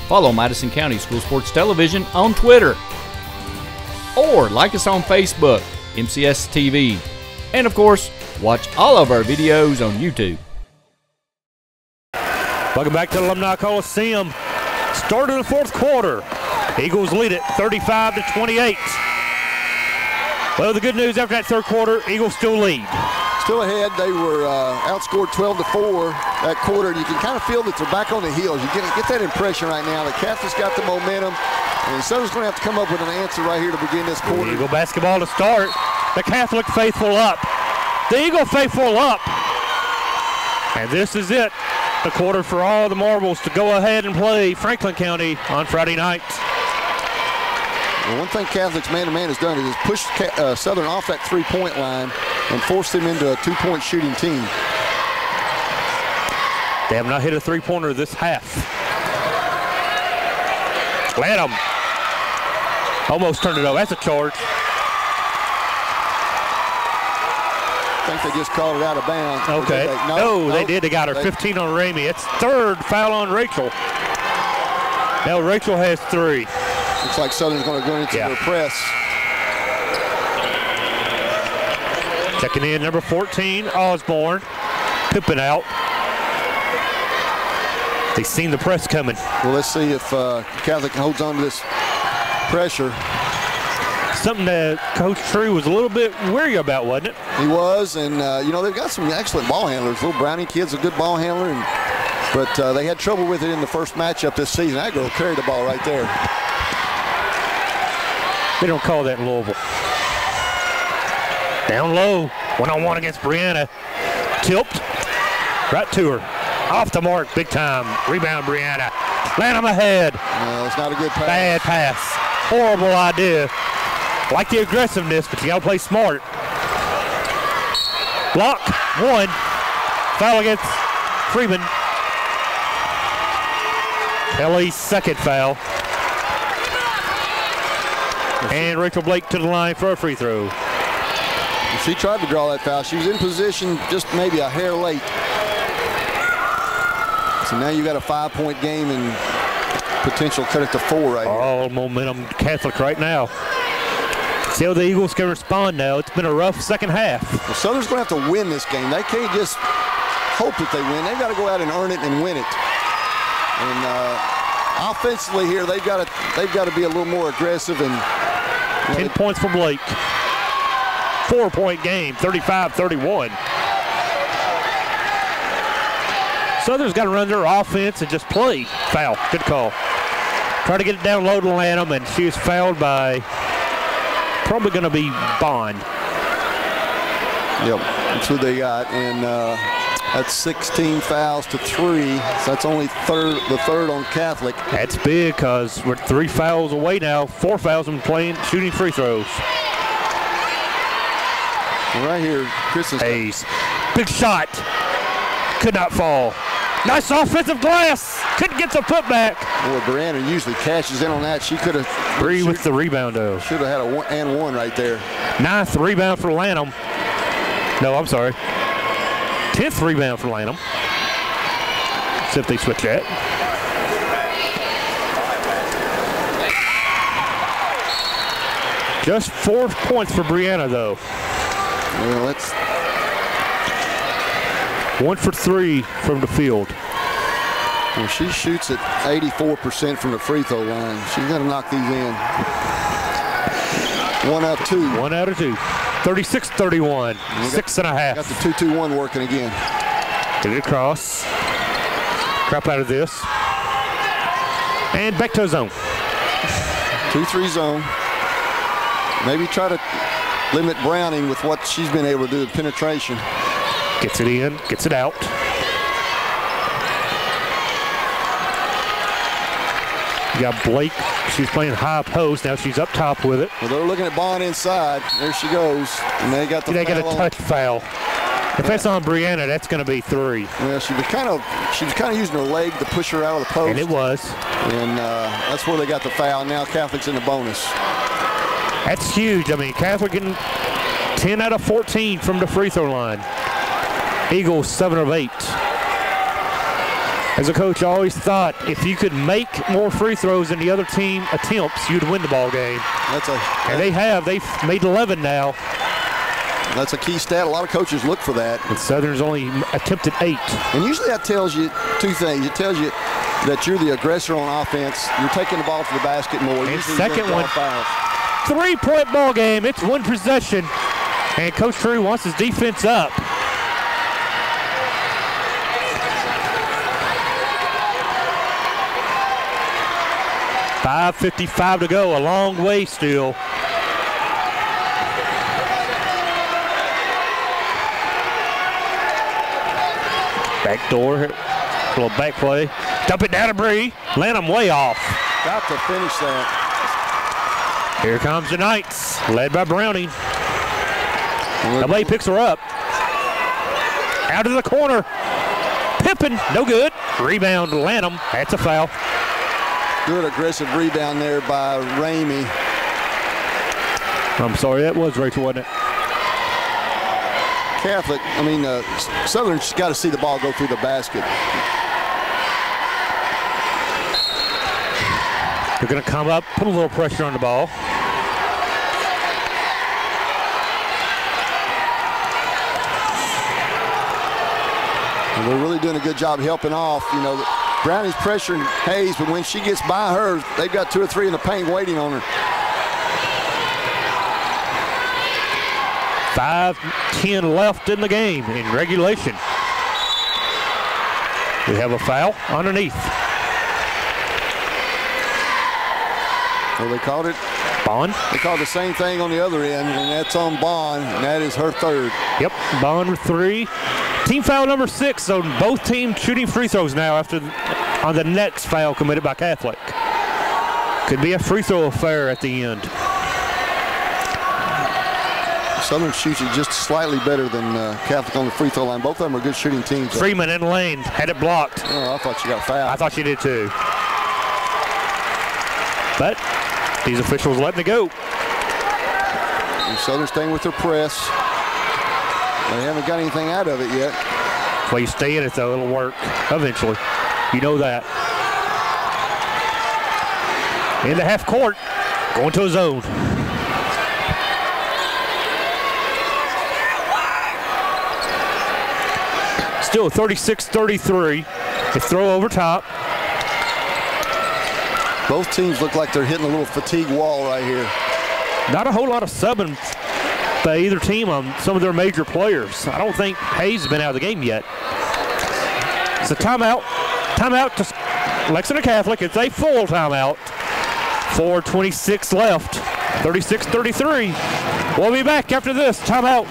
Follow Madison County School Sports Television on Twitter. Or like us on Facebook, MCS TV. And of course, watch all of our videos on YouTube. Welcome back to Alumni Coliseum. Start of the fourth quarter. Eagles lead it 35-28. Well, the good news after that third quarter, Eagles still lead. Still ahead. They were outscored 12-4 that quarter. You can kind of feel that they're back on the heels. You get that impression right now. The Catholic's got the momentum, and Southern's going to have to come up with an answer right here to begin this quarter. Eagle basketball to start. The Catholic faithful up. The Eagle faithful up. And this is it. The quarter for all the Marbles to go ahead and play Franklin County on Friday night. Well, one thing Catholic's man-to-man has done is pushed Southern off that three-point line and forced them into a two-point shooting team. They have not hit a three-pointer this half. Let them. Almost turned it over. That's a charge. I think they just called it out of bounds. Okay. No, they did. They got her 15 on Ramey. It's third foul on Rachel. Now Rachel has 3. Looks like Southern's going to go into their press. Checking in, number 14, Osborne. Pippin out. They've seen the press coming. Well, let's see if Catholic holds on to this pressure. Something that Coach True was a little bit weary about, wasn't it? He was, and you know, they've got some excellent ball handlers. Little Brownie kid's a good ball handler, but they had trouble with it in the first matchup this season. That girl carried the ball right there. They don't call that in Louisville. Down low, one-on-one against Brianna. Tipped, right to her. Off the mark, big time. Rebound, Brianna. Lanham ahead. No, it's not a good pass. Bad pass. Horrible idea. Like the aggressiveness, but you got to play smart. Block, 1. Foul against Freeman. Kelly's second foul. And Rachel Blake to the line for a free throw. She tried to draw that foul. She was in position just maybe a hair late. So now you got a 5-point game and potential cut it to 4 right here. All momentum Catholic right now. See how the Eagles can respond now. It's been a rough second half. Well, Southern's going to have to win this game. They can't just hope that they win. They've got to go out and earn it and win it. And offensively here, they've got to be a little more aggressive. And 10 points for Blake. 4-point game, 35-31. Southern's got to run their offense and just play. Foul. Good call. Try to get it down low to Lanham, and she is fouled by probably going to be Bond. Yep, that's who they got, and that's 16 fouls to 3. So that's only the third on Catholic. That's big because we're 3 fouls away now. 4 fouls from shooting free throws. Right here, Kristen Hayes. Big shot. Could not fall. Nice offensive glass. Couldn't get the putback. Boy, Brianna usually cashes in on that. She could have. Bree with the rebound, though. Should have had a 1-and-1 right there. 9th rebound for Lanham. No, I'm sorry. 10th rebound for Lanham. See if they switch that. Just 4 points for Brianna, though. Well, that's 1 for 3 from the field. Well, she shoots at 84% from the free throw line. She's got to knock these in. 1 out of 2. 1 out of 2. 36-31. 6.5. Got the 2-2-1 working again. Get it across. Crap out of this. And back to zone. 2-3 zone. Maybe try to limit Browning with what she's been able to do with penetration. Gets it in, gets it out. You got Blake. She's playing high post. Now she's up top with it. Well, they're looking at Bond inside. There she goes. And they got the They foul got a touch foul. If that's on Brianna, that's going to be 3. Well, she was kind of using her leg to push her out of the post. And it was. And that's where they got the foul. Now Catholic's in the bonus. That's huge. I mean, Catholic getting 10 out of 14 from the free throw line. Eagles 7 of 8. As a coach, I always thought if you could make more free throws than the other team attempts, you'd win the ball game. And they have. They've made 11 now. That's a key stat. A lot of coaches look for that. And Southern's only attempted 8. And usually that tells you 2 things. It tells you that you're the aggressor on offense. You're taking the ball to the basket more. And second one, 3-point ball game. It's 1 possession. And Coach True wants his defense up. .55 to go, a long way still. Back door, little back play. Dump it down to Bree. Lanham way off. Got to finish that. Here comes the Knights, led by Browning. Nobody picks her up. Out of the corner. Pippin, no good. Rebound to Lanham. That's a foul. Good aggressive rebound there by Ramey. I'm sorry, that was Rachel, wasn't it? Catholic, Southern's got to see the ball go through the basket. They're going to come up, put a little pressure on the ball. And they're really doing a good job helping off. Browning's pressuring Hayes, but when she gets by her, they've got 2 or 3 in the paint waiting on her. 5:10 left in the game in regulation. We have a foul underneath. Well, they called it. Bond. They called the same thing on the other end, and that's on Bond, and that is her 3rd. Yep, Bond with 3. Team foul number 6, so both teams shooting free throws now on the next foul committed by Catholic. Could be a free throw affair at the end. Southern shoots it just slightly better than Catholic on the free throw line. Both of them are good shooting teams. Freeman in lane, had it blocked. Oh, I thought she got fouled. I thought she did too. But these officials letting it go. And Southern staying with their press. They haven't got anything out of it yet. Well, you stay in it though, it'll work eventually. You know that. In the half court, going to a zone. Still 36-33. They throw over top. Both teams look like they're hitting a little fatigue wall right here. Not a whole lot of subbing by either team on some of their major players. I don't think Hayes has been out of the game yet. It's a timeout. Timeout to Lexington Catholic. It's a full timeout. 4:26 left. 36-33. We'll be back after this. Timeout.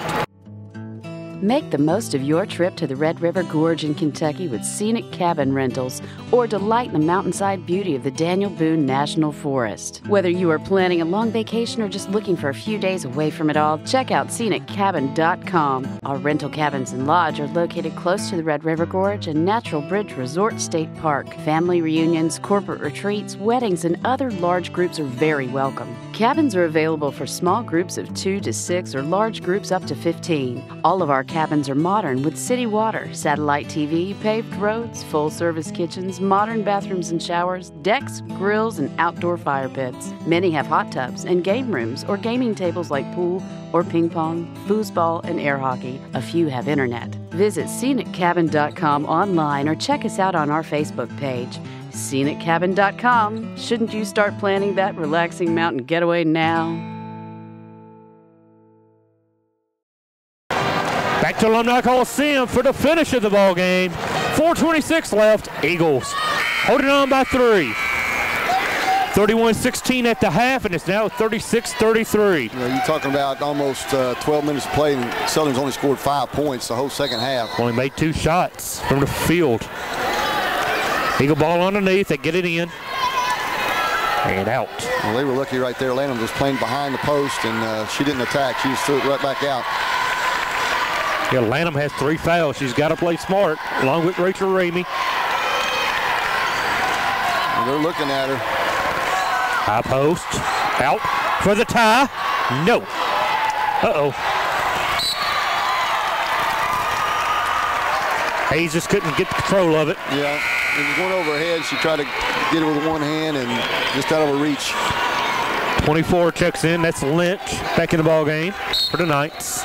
Make the most of your trip to the Red River Gorge in Kentucky with scenic cabin rentals, or delight in the mountainside beauty of the Daniel Boone National Forest. Whether you are planning a long vacation or just looking for a few days away from it all, check out sceniccabin.com. Our rental cabins and lodge are located close to the Red River Gorge and Natural Bridge Resort State Park. Family reunions, corporate retreats, weddings, and other large groups are very welcome. Cabins are available for small groups of 2 to 6 or large groups up to 15. All of our cabins are modern with city water, satellite TV, paved roads, full-service kitchens, modern bathrooms and showers, decks, grills, and outdoor fire pits. Many have hot tubs and game rooms or gaming tables like pool or ping pong, foosball, and air hockey. A few have internet. Visit sceniccabin.com online or check us out on our Facebook page. sceniccabin.com. Shouldn't you start planning that relaxing mountain getaway now? Back to Alumni Coliseum for the finish of the ball game. 4:26 left. Eagles holding on by 3. 31-16 at the half, and it's now 36-33. You know, you're talking about almost 12 minutes of play, and Southern's only scored 5 points the whole second half. Only made 2 shots from the field. Eagle ball underneath. They get it in. And out. Well, they were lucky right there. Lanham was playing behind the post, and she didn't attack. She just threw it right back out. Yeah, Lanham has 3 fouls. She's got to play smart, along with Rachel Ramey. And they're looking at her. High post. Out for the tie. No. Uh-oh. Hayes just couldn't get control of it. Yeah, it was going over her head. She tried to get it with one hand and just out of her reach. 24 checks in. That's Lynch back in the ball game for the Knights.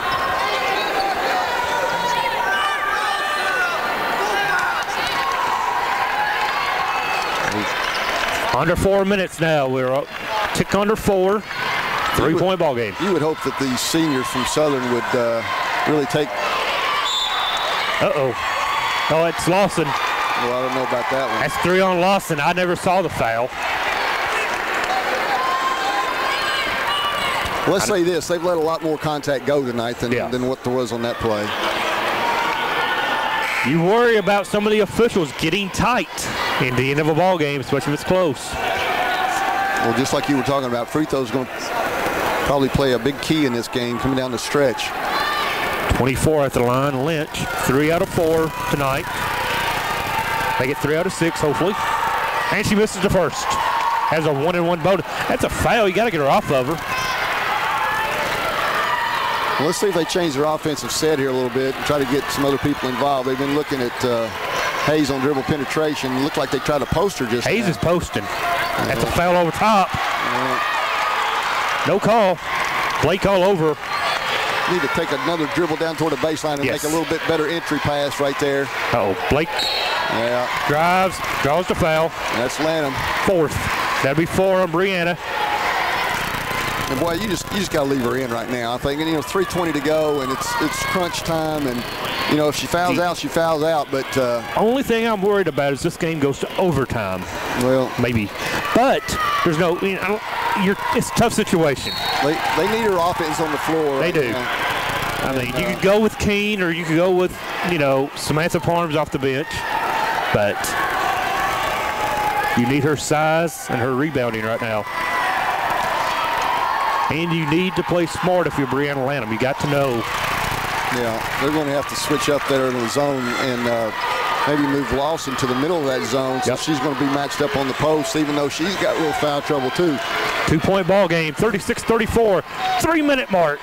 Under 4 minutes now. We're up, tick under 4. 3-point ball game. You would hope that the seniors from Southern would really take. Uh-oh. Oh, it's Lawson. Well, I don't know about that one. That's 3 on Lawson. I never saw the foul. Well, let's say this. They've let a lot more contact go tonight than what there was on that play. You worry about some of the officials getting tight in the end of a ball game, especially if it's close. Well, just like you were talking about, free throws going to probably play a big key in this game coming down the stretch. 24 at the line. Lynch, 3 out of 4 tonight. They get 3 out of 6, hopefully. And she misses the first. Has a 1-and-1 bonus. That's a foul. You got to get her off of her. Well, let's see if they change their offensive set here a little bit and try to get some other people involved. They've been looking at Hayes on dribble penetration. It looked like they tried to post her just Hayes now. is posting. That's a foul over top. No call. Blake all over. Need to take another dribble down toward the baseline and make a little bit better entry pass right there. Uh-oh, Blake drives, draws the foul. That's Lanham. 4th. That'd be 4 on Brianna. And boy, you just got to leave her in right now. I think, and 3:20 to go, and it's crunch time, and if she fouls out, she fouls out. But only thing I'm worried about is this game goes to overtime. Well, maybe, but there's no. It's a tough situation. They need her offense on the floor. They do. I mean, you could go with Keene, or you could go with Samantha Parms off the bench, but you need her size and her rebounding right now. And you need to play smart if you're Brianna Lanham. You got to know. Yeah, they're going to have to switch up there in the zone and maybe move Lawson to the middle of that zone. So she's going to be matched up on the post, even though she's got real foul trouble too. 2-point ball game, 36-34, 3-minute mark.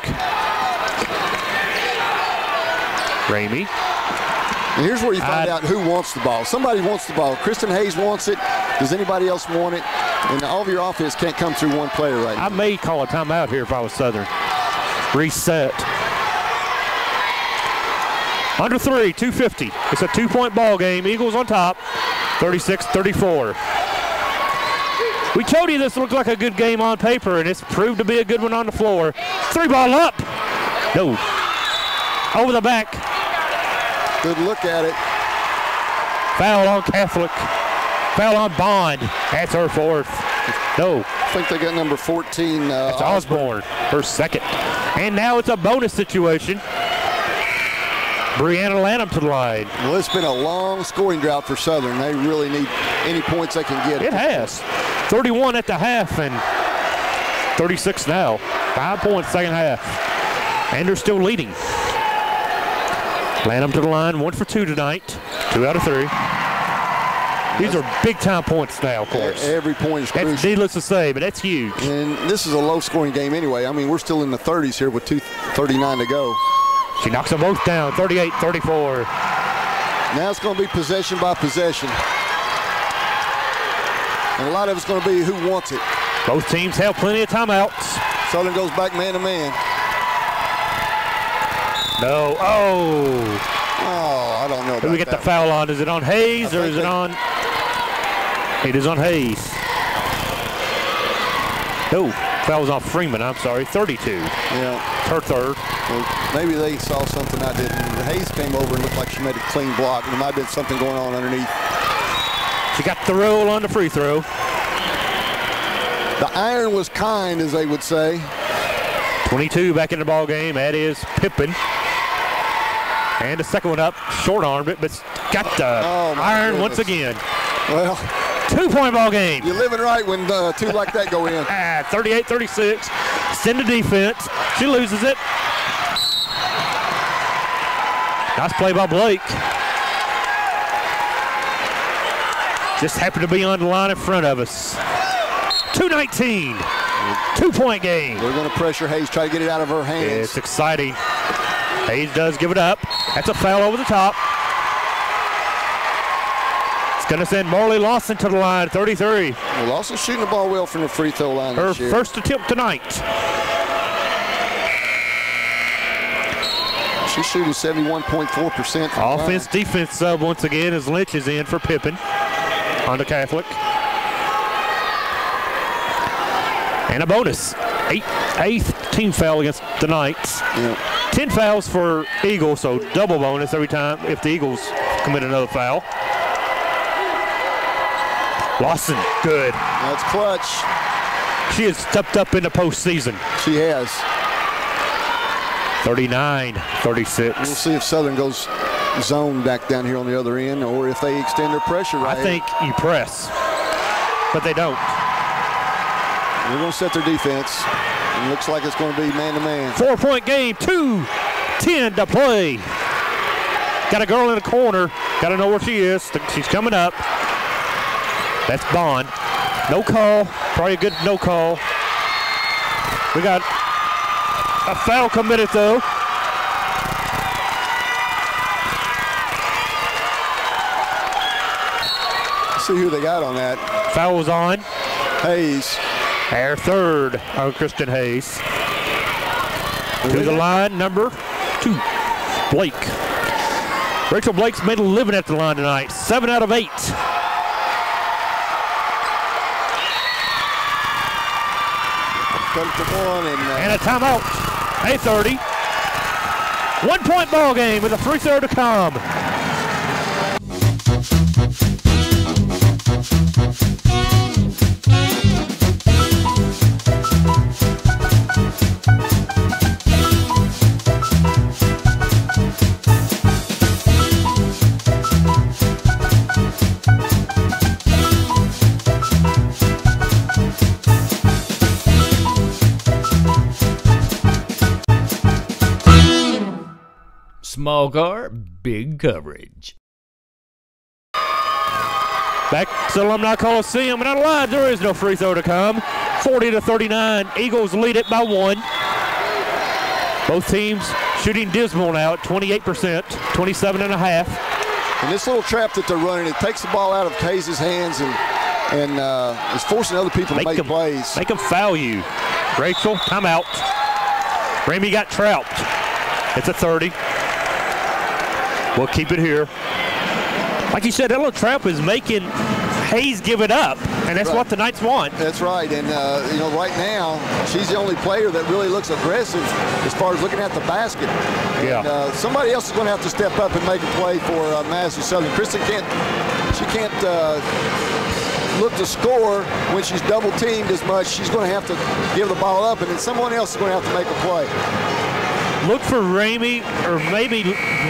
Ramey. And here's where you find out who wants the ball. Somebody wants the ball. Kristen Hayes wants it. Does anybody else want it? And all of your offense can't come through one player right now. I may call a timeout here if I was Southern. Reset. Under 3, 2:50. It's a 2-point ball game. Eagles on top, 36-34. We told you this looked like a good game on paper, and it's proved to be a good one on the floor. 3-ball up. No. Over the back. Good look at it. Foul on Catholic. Foul on Bond. That's her 4th. No. I think they got number 14. That's Osborne, her second. And now it's a bonus situation. Brianna Lanham to the line. Well, it's been a long scoring drought for Southern. They really need any points they can get. It has. 31 at the half and 36 now. 5 points second half. And they're still leading. Lanham to the line, 1 for 2 tonight. 2 out of 3. These are big-time points now, of course. Every point is crucial. That's needless to say, but that's huge. And this is a low-scoring game anyway. I mean, we're still in the 30s here with 2:39 to go. She knocks them both down, 38-34. Now it's going to be possession by possession. And a lot of it's going to be who wants it. Both teams have plenty of timeouts. Southern goes back man-to-man. No. Oh, I don't know about who we get the foul on? Is it on Hayes or is it on? It is on Hayes. No, foul was on Freeman. I'm sorry, 32. Yeah. Her third. Well, maybe they saw something I didn't. Hayes came over and looked like she made a clean block. There might have been something going on underneath. She got the roll on the free throw. The iron was kind, as they would say. 22 back in the ball game. That is Pippin. And the second one up, short-armed it, but got the iron once again. Well, 2-point ball game. You're living right when two like that go in. 38-36. Send the defense. She loses it. Nice play by Blake. Just happened to be on the line in front of us. 2:19. 2-point game. We're going to pressure Hayes, try to get it out of her hands. It's exciting. Hayes does give it up. That's a foul over the top. It's going to send Marley Lawson to the line, 33. Well, Lawson's shooting the ball well from the free throw line Her this year. first attempt tonight. She's shooting 71.4%. Offense, defense sub once again as Lynch is in for Pippin on the Catholic. And a bonus. Eighth team foul against the Knights. Yeah. 10 fouls for Eagles, so double bonus every time if the Eagles commit another foul. Lawson, good. That's clutch. She has stepped up in the postseason. She has. 39-36. We'll see if Southern goes zone back down here on the other end or if they extend their pressure right. I think you press, but they don't. They're going to set their defense. It looks like it's going to be man-to-man. 4-point game, 2:10 to play. Got a girl in the corner. Got to know where she is. She's coming up. That's Bond. No call. Probably a good no call. We got a foul committed, though. Let's see who they got on that. Foul was on Hayes. Our third on Kristen Hayes. To the line, number 2, Blake. Rachel Blake's made a living at the line tonight. 7 out of 8. And a timeout. 8:30. 1-point ball game with a free throw to come. Small car, big coverage. Back to Alumni Coliseum, and alive, there is no free throw to come. 40-39, Eagles lead it by 1. Both teams shooting dismal now at 28%, 27.5. And this little trap that they're running, it takes the ball out of Hayes' hands and is forcing other people to make plays. Make them foul you. Rachel, timeout. Ramey got trapped. It's a 30. We'll keep it here. Like you said, that little trap is making Hayes give it up, and that's what the Knights want. That's right, and right now, she's the only player that really looks aggressive as far as looking at the basket. Yeah. And, somebody else is going to have to step up and make a play for Madison Southern. Kristen can't look to score when she's double teamed as much, she's going to have to give the ball up, and then someone else is going to have to make a play. Look for Ramey or maybe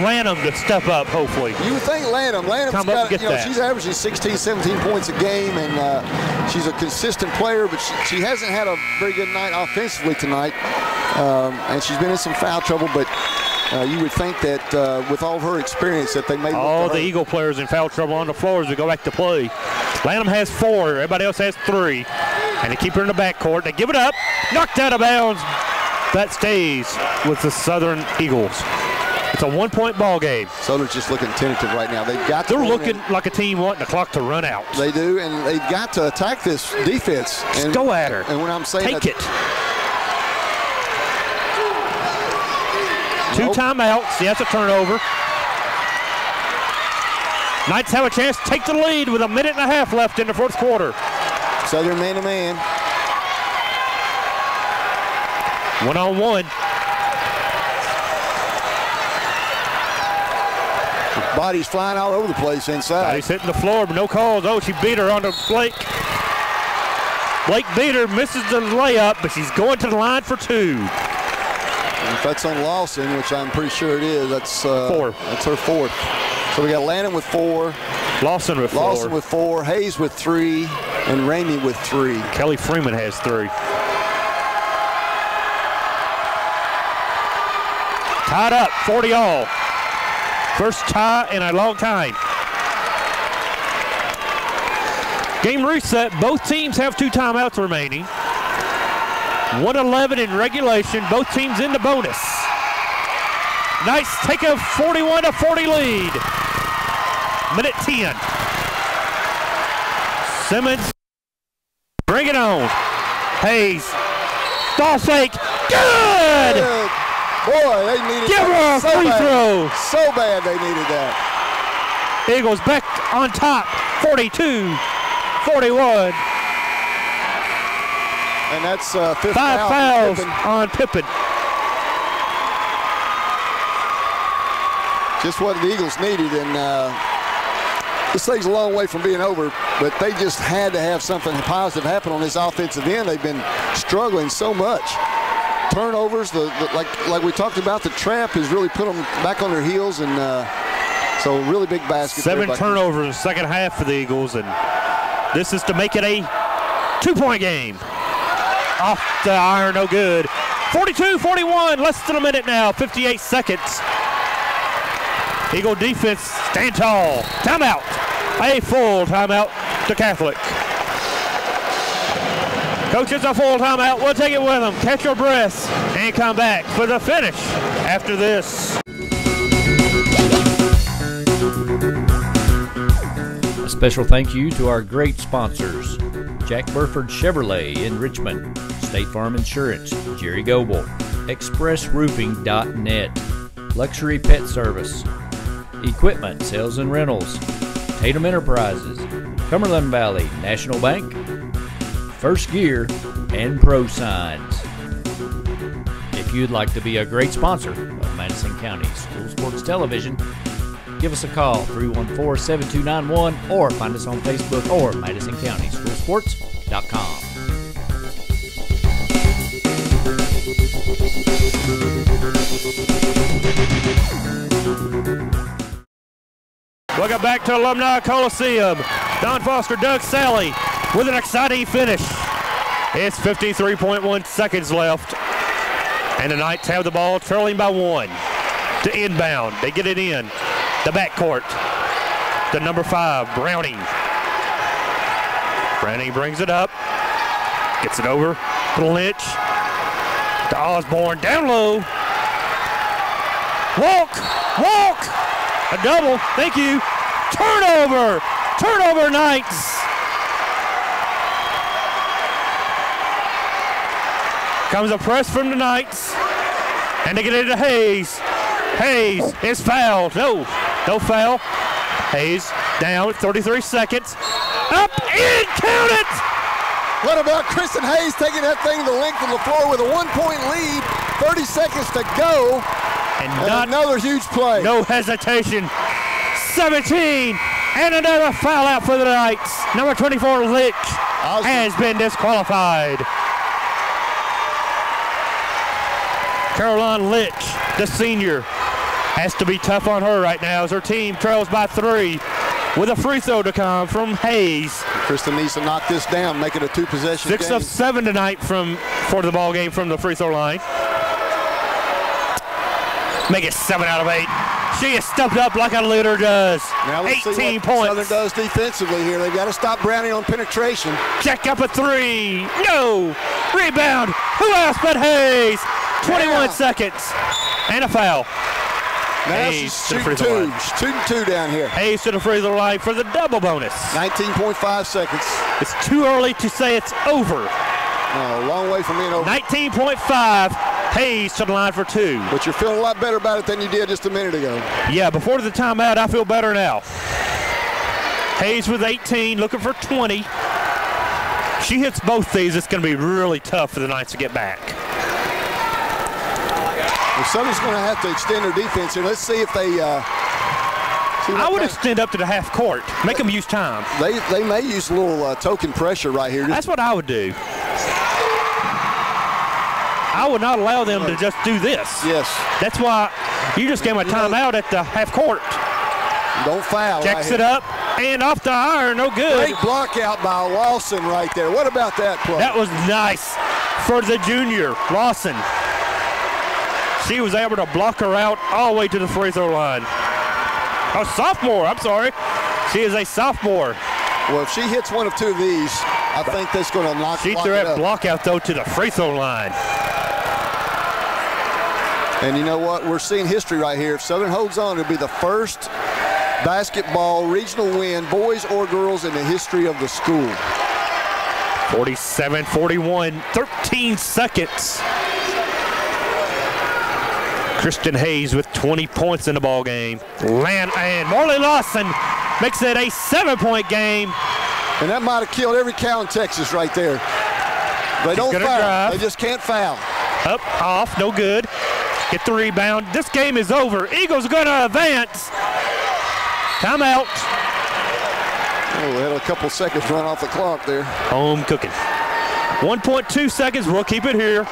Lanham to step up, hopefully. You would think Lanham's got, she's averaging 16, 17 points a game, and she's a consistent player, but she hasn't had a very good night offensively tonight, and she's been in some foul trouble, but you would think that with all of her experience that they may all the Eagle players in foul trouble on the floor as we go back to play. Lanham has 4, everybody else has 3, and they keep her in the backcourt. They give it up, knocked out of bounds. That stays with the Southern Eagles. It's a 1-point ball game. Southern's just looking tentative right now. They're looking like a team wanting the clock to run out. They do, and they've got to attack this defense. And go at her. And when I'm saying take it. 2 timeouts. Yes, a turnover. Knights have a chance to take the lead with 1.5 minutes left in the 4th quarter. Southern man-to-man. One-on-one. Bodies flying all over the place inside. Bodies hitting the floor, but no calls. Oh, she beat her onto Blake. Blake beat her, misses the layup, but she's going to the line for 2. And if that's on Lawson, which I'm pretty sure it is, that's 4. That's her 4th. So we got Lanham with 4. Lawson with 4. Lawson with 4. Hayes with 3. And Ramey with 3. Kelly Freeman has 3. Tied up, 40 all. First tie in a long time. Game reset. Both teams have 2 timeouts remaining. 1:11 in regulation. Both teams in the bonus. Knights take a 41-40 lead. Minute 10. Simmons, bring it on. Hayes, ball fake, good! Boy, they needed Give her a free throw. So bad they needed that. Eagles back on top, 42-41. And that's 5 fouls on Pippen. Just what the Eagles needed, and this thing's a long way from being over, but they just had to have something positive happen on this offensive end. They've been struggling so much. Turnovers, like we talked about, the trap has really put them back on their heels, and so really big basket. 7 turnovers in the second half for the Eagles, and this is to make it a 2-point game. Off the iron, no good. 42-41, less than a minute now, 58 seconds. Eagle defense, stand tall. Timeout. A full timeout to Catholic. Coach, it's a full timeout. We'll take it with them. Catch your breath and come back for the finish after this. A special thank you to our great sponsors: Jack Burford Chevrolet in Richmond, State Farm Insurance, Jerry Goble, ExpressRoofing.net, Luxury Pet Service, Equipment Sales and Rentals, Tatum Enterprises, Cumberland Valley National Bank, First Gear, and Pro Signs. If you'd like to be a great sponsor of Madison County School Sports Television, give us a call, 314-7291, or find us on Facebook or MadisonCountySchoolSports.com. Welcome back to Alumni Coliseum. Don Foster, Doug Sally with an exciting finish. It's 53.1 seconds left, and the Knights have the ball trailing by 1 to inbound. They get it in the backcourt. The number 5, Browning. Browning brings it up, gets it over to Lynch, to Osborne, down low. Walk, a double, thank you. Turnover Knights. Comes a press from the Knights, and they get it to Hayes. Hayes is fouled. No foul. Hayes down, 33 seconds. Up, in, count it! What about Kristen Hayes taking that thing the length of the floor with a 1-point lead, 30 seconds to go, and another huge play. No hesitation. 17 And another foul out for the Knights. Number 24, Lick, has been disqualified. Caroline Lick, the senior, has to be tough on her right now as her team trails by 3 with a free throw to come from Hayes. Kristen needs to knock this down, make it a 2-possession game. 6 of 7 tonight for the ball game from the free throw line. Make it 7 out of 8. She has stepped up like a leader does. Now let's 18 see what points. Southern does defensively here. They've got to stop Browning on penetration. Check up a 3. No. Rebound. Who else but Hayes? 21 seconds. And a foul. Now she's shooting 2. She's shooting 2 down here. Hayes to the free throw line for the double bonus. 19.5 seconds. It's too early to say it's over. No, a long way from being over. 19.5. Hayes to the line for 2. But you're feeling a lot better about it than you did just a minute ago. Yeah, before the timeout, I feel better now. Hayes with 18, looking for 20. She hits both these, it's going to be really tough for the Knights to get back. Well, Southern's going to have to extend their defense here. Let's see if they... I would extend up to the half court. Make them use time. They may use a little token pressure right here. That's what I would do. I would not allow them to just do this. Yes. That's why you just gave them a timeout at the half court. Don't foul. Checks it up and off the iron. No good. Great block out by Lawson right there. What about that play? That was nice for the junior, Lawson. She was able to block her out all the way to the free throw line. Oh, sophomore, I'm sorry. She is a sophomore. Well, if she hits one of 2 of these, I think that's going to knock it up. She threw that block out, though, to the free throw line. And you know what? We're seeing history right here. If Southern holds on, it'll be the first basketball regional win, boys or girls, in the history of the school. 47-41, 13 seconds. Kristen Hayes with 20 points in the ball game. And Marley Lawson makes it a 7-point game. And that might have killed every cow in Texas right there. They don't foul. Drive. They just can't foul. Up, off, no good. Get the rebound. This game is over. Eagles are going to advance. Timeout. Oh, they had a couple seconds run off the clock there. Home cooking. 1.2 seconds. We'll keep it here.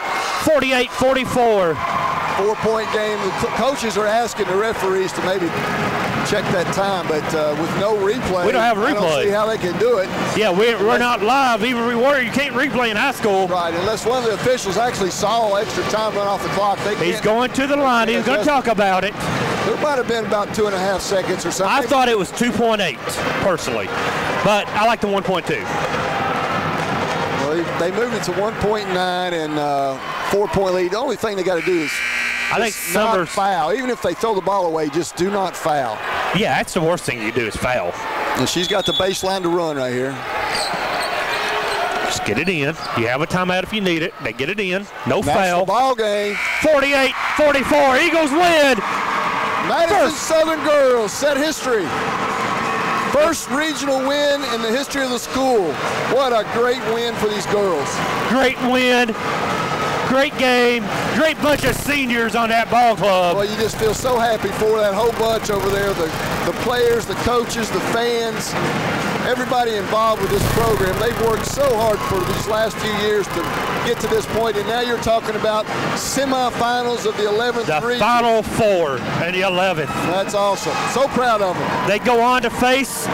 48-44. 4-point game. The coaches are asking the referees to maybe check that time, but with no replay, we don't have a replay. I don't see how they can do it. Yeah, we're not live. Even we were, you can't replay in high school. Right, unless one of the officials actually saw extra time run off the clock. He's going to the line. He's going to talk about it. There might have been about 2.5 seconds or something. I thought it was 2.8 personally, but I like the 1.2. Well, they moved it to 1.9 and 4-point lead. The only thing they got to do is not foul. Even if they throw the ball away, just do not foul. Yeah, that's the worst thing you do is foul. And she's got the baseline to run right here. Just get it in. You have a timeout if you need it. They get it in. No That's foul. The ball game. 48-44. Eagles win. Madison Southern girls set history. First regional win in the history of the school. What a great win for these girls. Great win. Great game. Great bunch of seniors on that ball club. Well, you just feel so happy for that whole bunch over there. The players, the coaches, the fans, everybody involved with this program. They've worked so hard for these last few years to get to this point, and now you're talking about semifinals of the 11th region. The Final Four and the 11th. That's awesome. So proud of them. They go on to face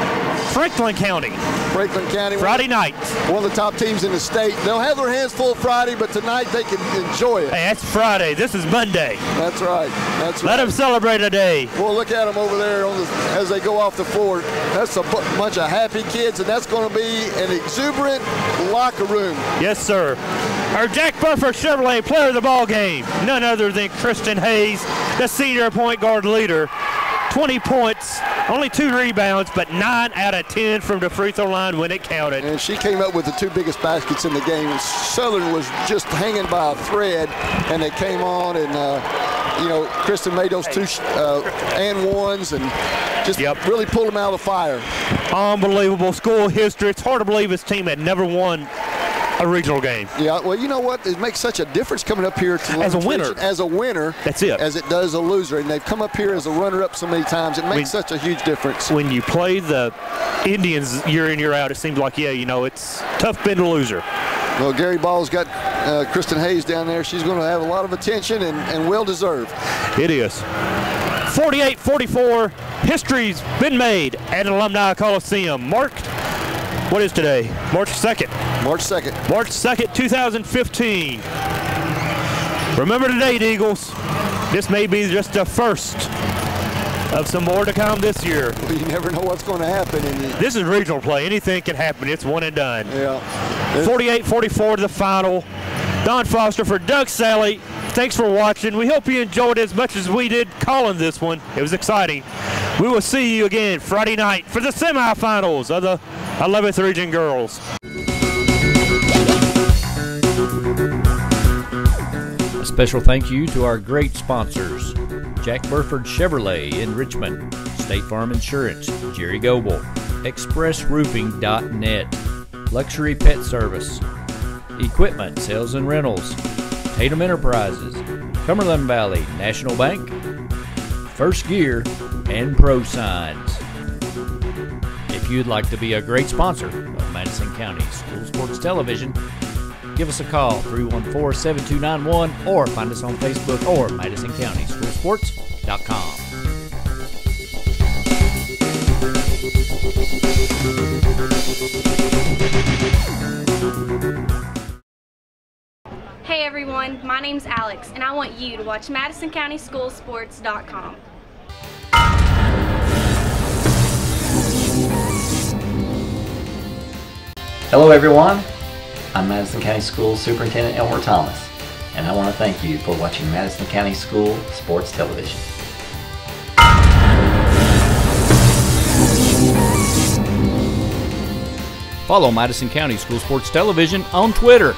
Franklin County. Franklin County. Friday night. One of the top teams in the state. They'll have their hands full Friday, but tonight they can enjoy it. Hey, that's Friday. This is Monday. That's right. That's right. Let them celebrate a day. Well, look at them over there as they go off the floor. That's a bunch of happy kids, and that's going to be an exuberant locker room. Yes, sir. Our Jack Buffer Chevrolet player of the ball game, none other than Kristen Hayes, the senior point guard leader. 20 points, only 2 rebounds, but 9 out of 10 from the free throw line when it counted. And she came up with the 2 biggest baskets in the game. Southern was just hanging by a thread, and they came on, and Kristen made those 2 and ones, and just really pulled them out of the fire. Unbelievable school history. It's hard to believe his team had never won a regional game. Yeah, well, you know what? It makes such a difference coming up here to As a winner. Richmond as a winner. That's it. As it does a loser. And they've come up here as a runner-up so many times. It makes such a huge difference. When you play the Indians year in, year out, it seems like, yeah, you know, it's tough being a loser. Well, Gary Ball's got Kristen Hayes down there. She's going to have a lot of attention and well-deserved. It is. 48-44, history's been made at Alumni Coliseum. What is today? March 2nd. March 2nd. March 2nd, 2015. Remember the date, Eagles. This may be just the first of some more to come this year. Well, you never know what's going to happen. This is regional play. Anything can happen. It's one and done. Yeah. 48-44 to the final. Don Foster for Doug Sally. Thanks for watching. We hope you enjoyed it as much as we did calling this one. It was exciting. We will see you again Friday night for the semifinals of the 11th Region Girls. A special thank you to our great sponsors: Jack Burford Chevrolet in Richmond, State Farm Insurance, Jerry Goble, ExpressRoofing.net, Luxury Pet Service, Equipment Sales and Rentals, Tatum Enterprises, Cumberland Valley National Bank, First Gear, and Pro Signs. If you'd like to be a great sponsor of Madison County School Sports Television, give us a call, 314-7291, or find us on Facebook or MadisonCountySchoolSports.com. Hey everyone, my name's Alex, and I want you to watch MadisonCountySchoolSports.com. Hello everyone, I'm Madison County School Superintendent Elmer Thomas, and I want to thank you for watching Madison County School Sports Television. Follow Madison County School Sports Television on Twitter,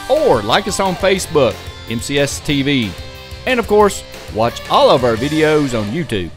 or like us on Facebook, MCS TV, and of course, watch all of our videos on YouTube.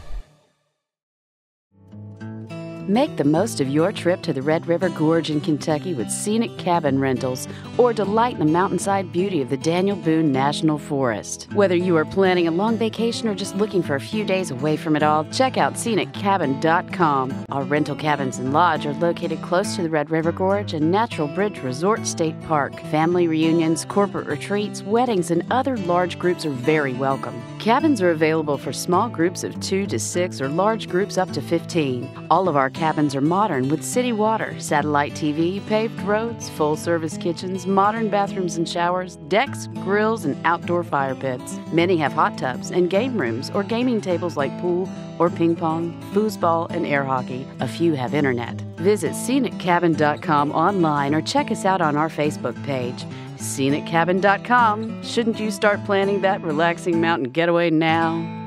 Make the most of your trip to the Red River Gorge in Kentucky with scenic cabin rentals, or delight in the mountainside beauty of the Daniel Boone National Forest. Whether you are planning a long vacation or just looking for a few days away from it all, check out ScenicCabin.com. Our rental cabins and lodge are located close to the Red River Gorge and Natural Bridge Resort State Park. Family reunions, corporate retreats, weddings, and other large groups are very welcome. Cabins are available for small groups of 2 to 6 or large groups up to 15. All of our cabins are modern with city water, satellite TV, paved roads, full-service kitchens, modern bathrooms and showers, decks, grills, and outdoor fire pits. Many have hot tubs and game rooms or gaming tables like pool or ping pong, foosball, and air hockey. A few have internet. Visit ScenicCabin.com online or check us out on our Facebook page. ScenicCabin.com. Shouldn't you start planning that relaxing mountain getaway now?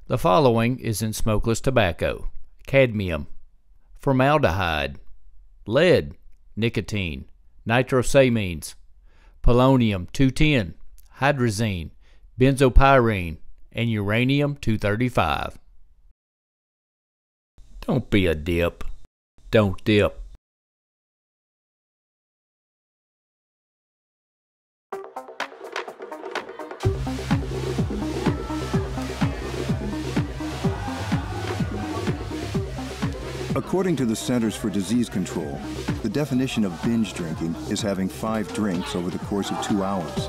The following is in smokeless tobacco: cadmium, formaldehyde, lead, nicotine, nitrosamines, polonium-210, hydrazine, benzopyrene, and uranium-235. Don't be a dip. Don't dip. According to the Centers for Disease Control, the definition of binge drinking is having 5 drinks over the course of 2 hours.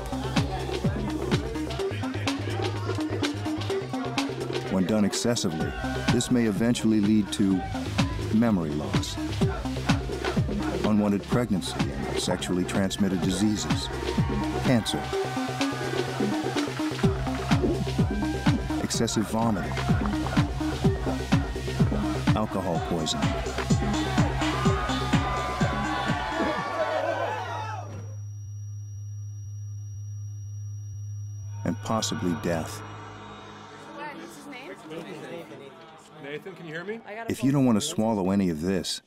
When done excessively, this may eventually lead to memory loss, unwanted pregnancy, and sexually transmitted diseases, cancer, excessive vomiting, alcohol poisoning, and possibly death. Nathan, can you hear me? If you don't want to swallow any of this,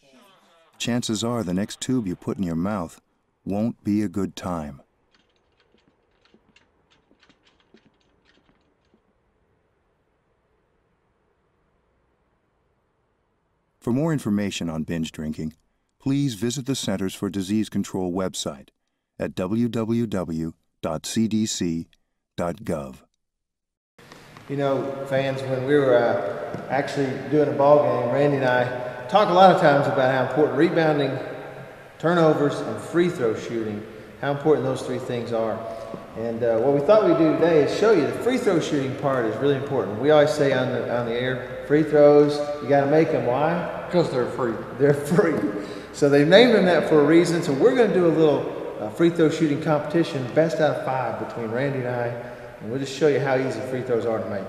chances are the next tube you put in your mouth won't be a good time. For more information on binge drinking, please visit the Centers for Disease Control website at www.cdc.gov. You know, fans, when we were actually doing a ball game, Randy and I talk a lot of times about how important rebounding, turnovers, and free throw shooting, how important those three things are. And what we thought we'd do today is show you the free throw shooting part is really important. We always say on the air, free throws, you got to make them. Why? Because they're free. They're free. So they've named them that for a reason. So we're going to do a little free throw shooting competition, best out of 5 between Randy and I, and we'll just show you how easy free throws are to make.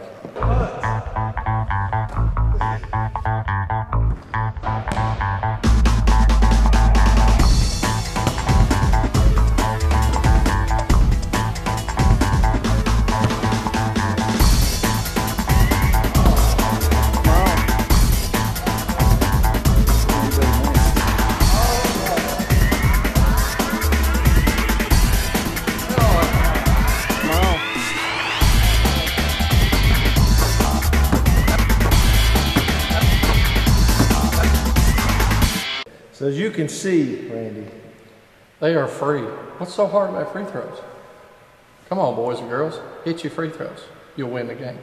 So as you can see, Randy, they are free. What's so hard about free throws? Come on, boys and girls, hit your free throws. You'll win the game.